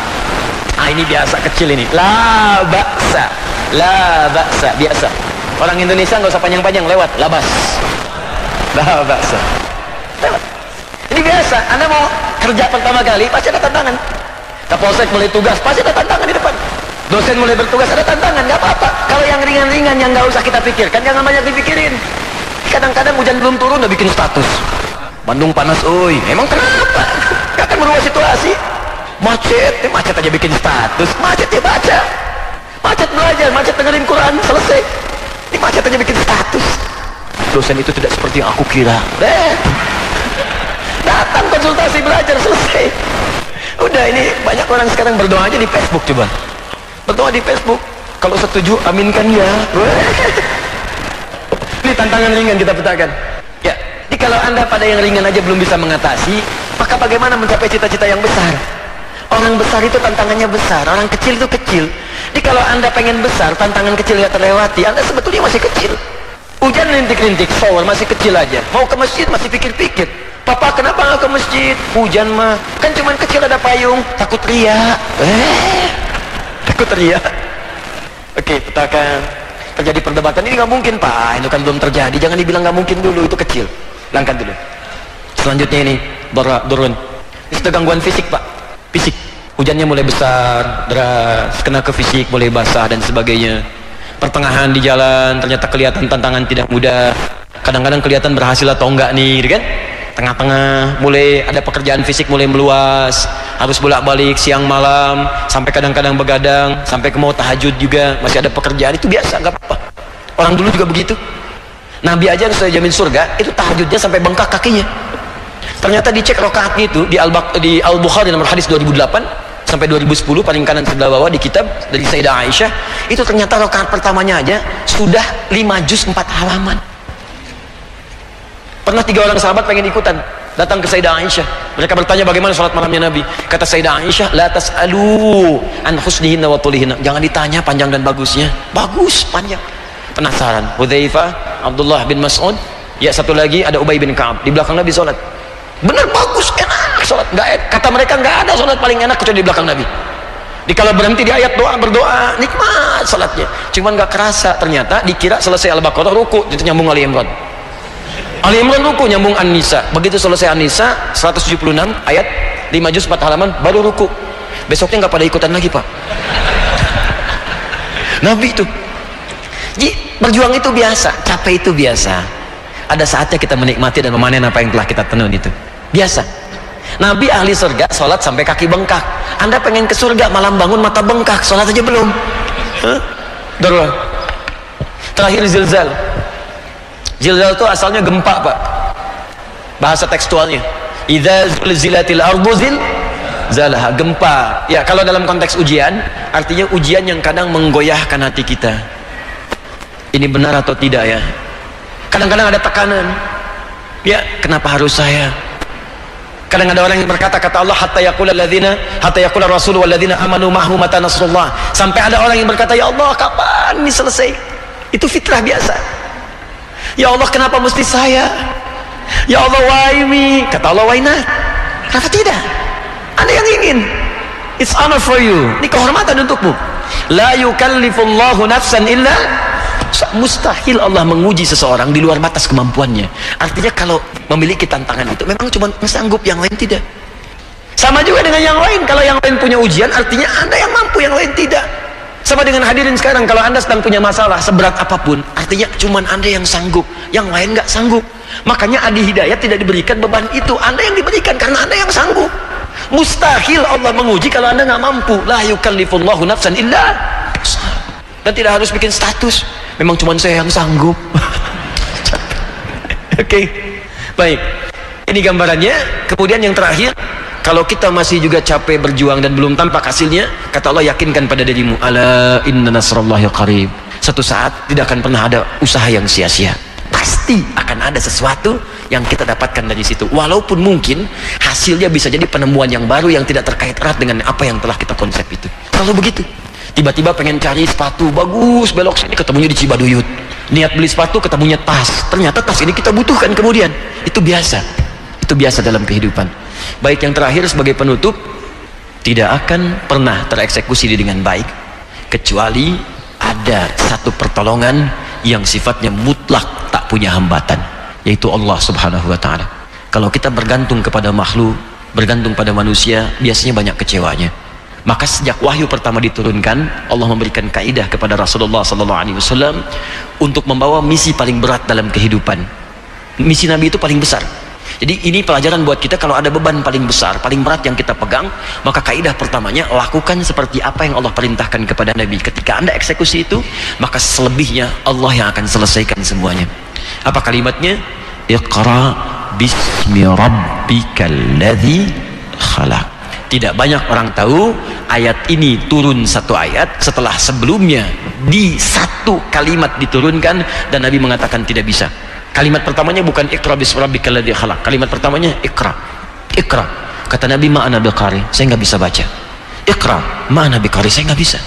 Ah, ini biasa kecil ini. La ba'sa. La ba'sa, biasa. Orang Indonesia nggak usah panjang-panjang, lewat labas. La ba'sa. Lewat. Ini biasa. Anda mau kerja pertama kali pasti ada tantangan. Kapolsek mulai tugas pasti ada tantangan di depan. Dosen mulai bertugas ada tantangan, nggak apa-apa. Kalau yang ringan-ringan yang nggak usah kita pikirkan, jangan banyak dipikirin. Kadang-kadang hujan belum turun udah bikin status. Bandung panas, oi. Emang kenapa? Gak akan merubah situasi. Macet, macet aja bikin status. Macet ya baca. Macet belajar, macet dengerin Quran, selesai. Ini macet aja bikin status. Dosen itu tidak seperti yang aku kira. Datang konsultasi belajar, selesai. Udah, ini banyak orang sekarang berdoa aja di Facebook, coba. Berdoa di Facebook. Kalau setuju, aminkan ya. Ini tantangan ringan kita petakan. Ya, jadi kalau Anda pada yang ringan aja belum bisa mengatasi, maka bagaimana mencapai cita-cita yang besar? Orang besar itu tantangannya besar, orang kecil itu kecil. Jadi kalau Anda pengen besar, tantangan kecil nggak terlewati, Anda sebetulnya masih kecil. Hujan rintik-rintik, shower masih kecil aja. Mau ke masjid masih pikir-pikir. Papa kenapa nggak ke masjid? Hujan mah, kan cuman kecil ada payung. Takut riak. Takut riak. Oke, petakan. Terjadi perdebatan ini nggak mungkin, Pak. Itu kan belum terjadi. Jangan dibilang nggak mungkin dulu, itu kecil. Langkan dulu. Selanjutnya ini turun. Ini sudah gangguan fisik, Pak. Fisik. Hujannya mulai besar, deras, kena ke fisik, mulai basah dan sebagainya. Pertengahan di jalan ternyata kelihatan tantangan tidak mudah. Kadang-kadang kelihatan berhasil atau enggak nih, gitu kan? Tengah-tengah mulai ada pekerjaan fisik mulai meluas, harus bolak-balik siang malam, sampai kadang-kadang begadang, sampai ke mau tahajud juga masih ada pekerjaan. Itu biasa, nggak apa-apa. Orang dulu juga begitu. Nabi aja yang sudah jamin surga itu tahajudnya sampai bengkak kakinya. Ternyata dicek rakaatnya itu di Al-Bukhari nomor hadis 2008 sampai 2010 paling kanan sebelah bawah di kitab dari Sayyidah Aisyah, itu ternyata rakaat pertamanya aja sudah 5 juz 4 halaman. Pernah 3 orang sahabat pengen ikutan, datang ke Sayyidah Aisyah. Mereka bertanya bagaimana sholat malamnya Nabi. Kata Sayyidah Aisyah, la tas'alu an husnihinna wa tulihinna. Jangan ditanya panjang dan bagusnya. Bagus, panjang. Penasaran. Hudzaifah, Abdullah bin Mas'ud, ya satu lagi ada Ubay bin Ka'ab. Di belakang Nabi sholat. Benar, bagus, enak sholat. Kata mereka nggak ada sholat paling enak kecuali di belakang Nabi. Di kalau berhenti di ayat doa, berdoa, nikmat sholatnya. Cuman nggak kerasa, ternyata dikira selesai Al-Baqarah ruku, itu nyambung Ali Imran. Ali Imran ruku, nyambung An-Nisa. Begitu selesai An-Nisa 176 ayat 5 juz 4 halaman baru ruku. Besoknya nggak pada ikutan lagi, Pak. Nabi itu. Jadi berjuang itu biasa, capek itu biasa. Ada saatnya kita menikmati dan memanen apa yang telah kita tenun itu. Biasa. Nabi ahli surga sholat sampai kaki bengkak. Anda pengen ke surga malam bangun mata bengkak, sholat aja belum. Darah. Terakhir zilzal. Zilzal itu asalnya gempa, Pak. Bahasa tekstualnya. Idza zulzilatil ardu zilzalaha, gempa. Ya, kalau dalam konteks ujian, artinya ujian yang kadang menggoyahkan hati kita. Ini benar atau tidak ya? Kadang-kadang ada tekanan. Ya, kenapa harus saya? Kadang ada orang yang berkata, kata Allah, hatta yaqula rasul walladzina amanu ma'hu mata nasrullah. Sampai ada orang yang berkata, ya Allah, kapan ini selesai? Itu fitrah biasa. Ya Allah, kenapa mesti saya? Ya Allah, why me? Kata Allah, why not? Kenapa tidak? Ada yang ingin. It's honor for you. Ini kehormatan untukmu. La yukallifullahu nafsan illa. Mustahil Allah menguji seseorang di luar batas kemampuannya. Artinya kalau memiliki tantangan itu memang cuma sanggup, yang lain tidak. Sama juga dengan yang lain. Kalau yang lain punya ujian, artinya Anda yang mampu, yang lain tidak. Sama dengan hadirin sekarang, kalau Anda sedang punya masalah seberat apapun, artinya cuma Anda yang sanggup, yang lain nggak sanggup. Makanya Adi Hidayat tidak diberikan beban itu, Anda yang diberikan karena Anda yang sanggup. Mustahil Allah menguji kalau Anda nggak mampu. La yukallifullahu nafsan illa. Dan tidak harus bikin status, memang cuma saya yang sanggup. Oke. Baik, ini gambarannya. Kemudian yang terakhir, kalau kita masih juga capek berjuang dan belum tampak hasilnya, kata Allah, yakinkan pada dirimu, ala inna nasrallahi qarib. Satu saat tidak akan pernah ada usaha yang sia-sia. Pasti akan ada sesuatu yang kita dapatkan dari situ. Walaupun mungkin hasilnya bisa jadi penemuan yang baru yang tidak terkait erat dengan apa yang telah kita konsep itu. Kalau begitu, tiba-tiba pengen cari sepatu bagus, belok sini ketemunya di Cibaduyut. Niat beli sepatu ketemunya tas. Ternyata tas ini kita butuhkan kemudian. Itu biasa. Itu biasa dalam kehidupan. Baik, yang terakhir sebagai penutup, tidak akan pernah tereksekusi dengan baik kecuali ada satu pertolongan yang sifatnya mutlak, tak punya hambatan, yaitu Allah subhanahu wa ta'ala. Kalau kita bergantung kepada makhluk, bergantung pada manusia, biasanya banyak kecewanya. Maka sejak wahyu pertama diturunkan, Allah memberikan kaidah kepada Rasulullah SAW untuk membawa misi paling berat dalam kehidupan. Misi Nabi itu paling besar. Jadi ini pelajaran buat kita, kalau ada beban paling besar, paling berat yang kita pegang, maka kaidah pertamanya, lakukan seperti apa yang Allah perintahkan kepada Nabi. Ketika Anda eksekusi itu, maka selebihnya Allah yang akan selesaikan semuanya. Apa kalimatnya? Iqra bismi rabbikal ladzi khalaq. Tidak banyak orang tahu ayat ini turun satu ayat setelah sebelumnya di satu kalimat diturunkan, dan Nabi mengatakan tidak bisa. Kalimat pertamanya bukan Iqra bismi rabbikal ladzi khalaq. Kalimat pertamanya Iqra. Iqra. Kata Nabi, ma ana biqari, saya nggak bisa baca. Iqra, ma ana biqari, saya nggak bisa.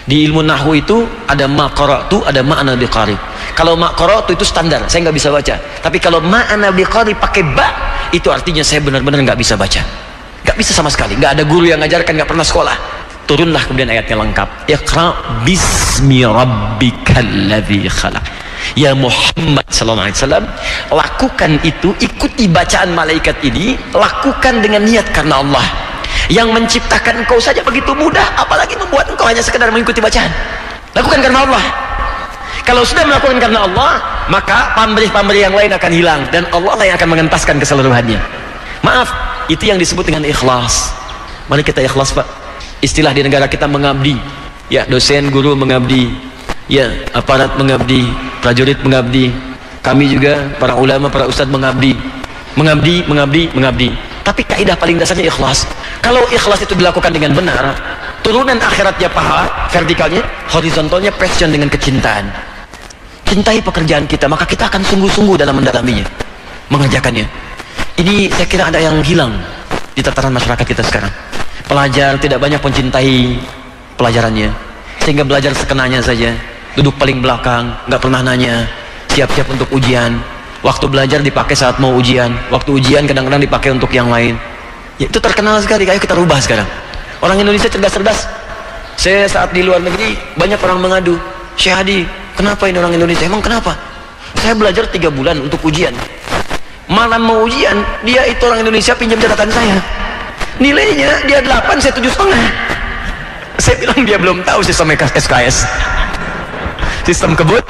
Di ilmu nahwu itu ada ma qara'tu, ada ma ana biqari. Kalau ma qara'tu itu standar, saya nggak bisa baca. Tapi kalau ma ana biqari pakai ba, itu artinya saya benar-benar nggak bisa baca. Nggak bisa sama sekali. Nggak ada guru yang ngajarkan, nggak pernah sekolah. Turunlah kemudian ayatnya lengkap. Iqra bismi rabbikal ladzi khalaq. Ya Muhammad sallallahu alaihi wasallam, lakukan itu, ikuti bacaan malaikat ini, lakukan dengan niat karena Allah yang menciptakan engkau saja begitu mudah, apalagi membuat engkau hanya sekedar mengikuti bacaan. Lakukan karena Allah. Kalau sudah melakukan karena Allah, maka pamrih-pamrih yang lain akan hilang, dan Allah lah yang akan mengentaskan keseluruhannya. Maaf, itu yang disebut dengan ikhlas. Mari kita ikhlas, Pak. Istilah di negara kita mengabdi, ya, dosen guru mengabdi, ya, aparat mengabdi, prajurit mengabdi, kami juga para ulama, para ustadz mengabdi. Tapi kaidah paling dasarnya ikhlas. Kalau ikhlas itu dilakukan dengan benar, turunan akhiratnya pahala, vertikalnya, horizontalnya passion dengan kecintaan. Cintai pekerjaan kita, maka kita akan sungguh-sungguh dalam mendalaminya, mengerjakannya. Ini saya kira ada yang hilang di tataran masyarakat kita sekarang. Pelajar tidak banyak mencintai pelajarannya, sehingga belajar sekenanya saja, duduk paling belakang, nggak pernah nanya, siap-siap untuk ujian. Waktu belajar dipakai saat mau ujian, waktu ujian kadang-kadang dipakai untuk yang lain. Ya, itu terkenal sekali. Ayo kita rubah sekarang. Orang Indonesia cerdas-cerdas. Saya saat di luar negeri banyak orang mengadu, Syekh Hadi, kenapa ini orang Indonesia? Emang kenapa? Saya belajar 3 bulan untuk ujian. Malam mau ujian, dia itu orang Indonesia pinjam catatan saya. Nilainya dia 8, saya 7,5. Saya bilang dia belum tahu sistem SKS. Sistem kebut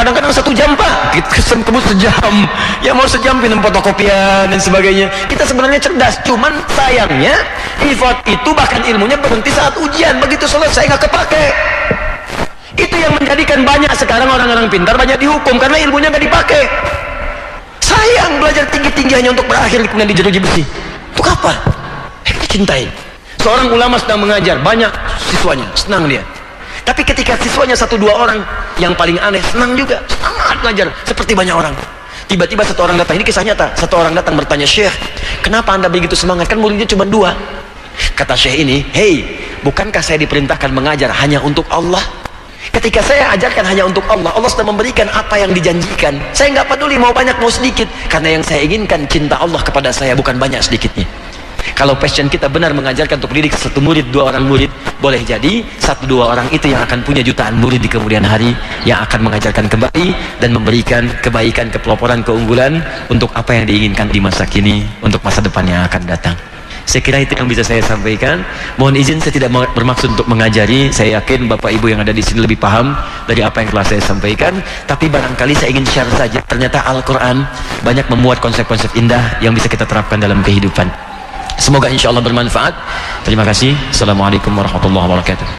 kadang-kadang 1 jam, Pak. Sistem kebut sejam. Ya mau sejam pinjam fotokopian dan sebagainya. Kita sebenarnya cerdas, cuman sayangnya effort itu bahkan ilmunya berhenti saat ujian. Begitu selesai nggak kepake. Itu yang menjadikan banyak sekarang orang-orang pintar banyak dihukum karena ilmunya nggak dipakai. Sayang belajar tinggi-tinggi hanya untuk berakhir kemudian di jeruji besi. Untuk apa? Cintai. Seorang ulama sedang mengajar, banyak siswanya, senang dia. Tapi ketika siswanya 1-2 orang yang paling aneh, senang juga, semangat ngajar seperti banyak orang. Tiba-tiba satu orang datang, ini kisah nyata. Satu orang datang bertanya, Syekh, kenapa anda begitu semangat? Kan muridnya cuma 2. Kata Syekh ini, hei, bukankah saya diperintahkan mengajar hanya untuk Allah? Ketika saya ajarkan hanya untuk Allah, Allah sudah memberikan apa yang dijanjikan. Saya nggak peduli mau banyak mau sedikit, karena yang saya inginkan cinta Allah kepada saya, bukan banyak sedikitnya. Kalau passion kita benar mengajarkan untuk didik 1 murid, 2 orang murid, boleh jadi 1-2 orang itu yang akan punya jutaan murid di kemudian hari, yang akan mengajarkan kembali dan memberikan kebaikan, kepeloporan, keunggulan untuk apa yang diinginkan di masa kini, untuk masa depan yang akan datang. Saya kira itu yang bisa saya sampaikan. Mohon izin, saya tidak bermaksud untuk mengajari. Saya yakin Bapak Ibu yang ada di sini lebih paham dari apa yang telah saya sampaikan. Tapi barangkali saya ingin share saja. Ternyata Al-Quran banyak memuat konsep-konsep indah yang bisa kita terapkan dalam kehidupan. Semoga insya Allah bermanfaat. Terima kasih. Assalamualaikum warahmatullahi wabarakatuh.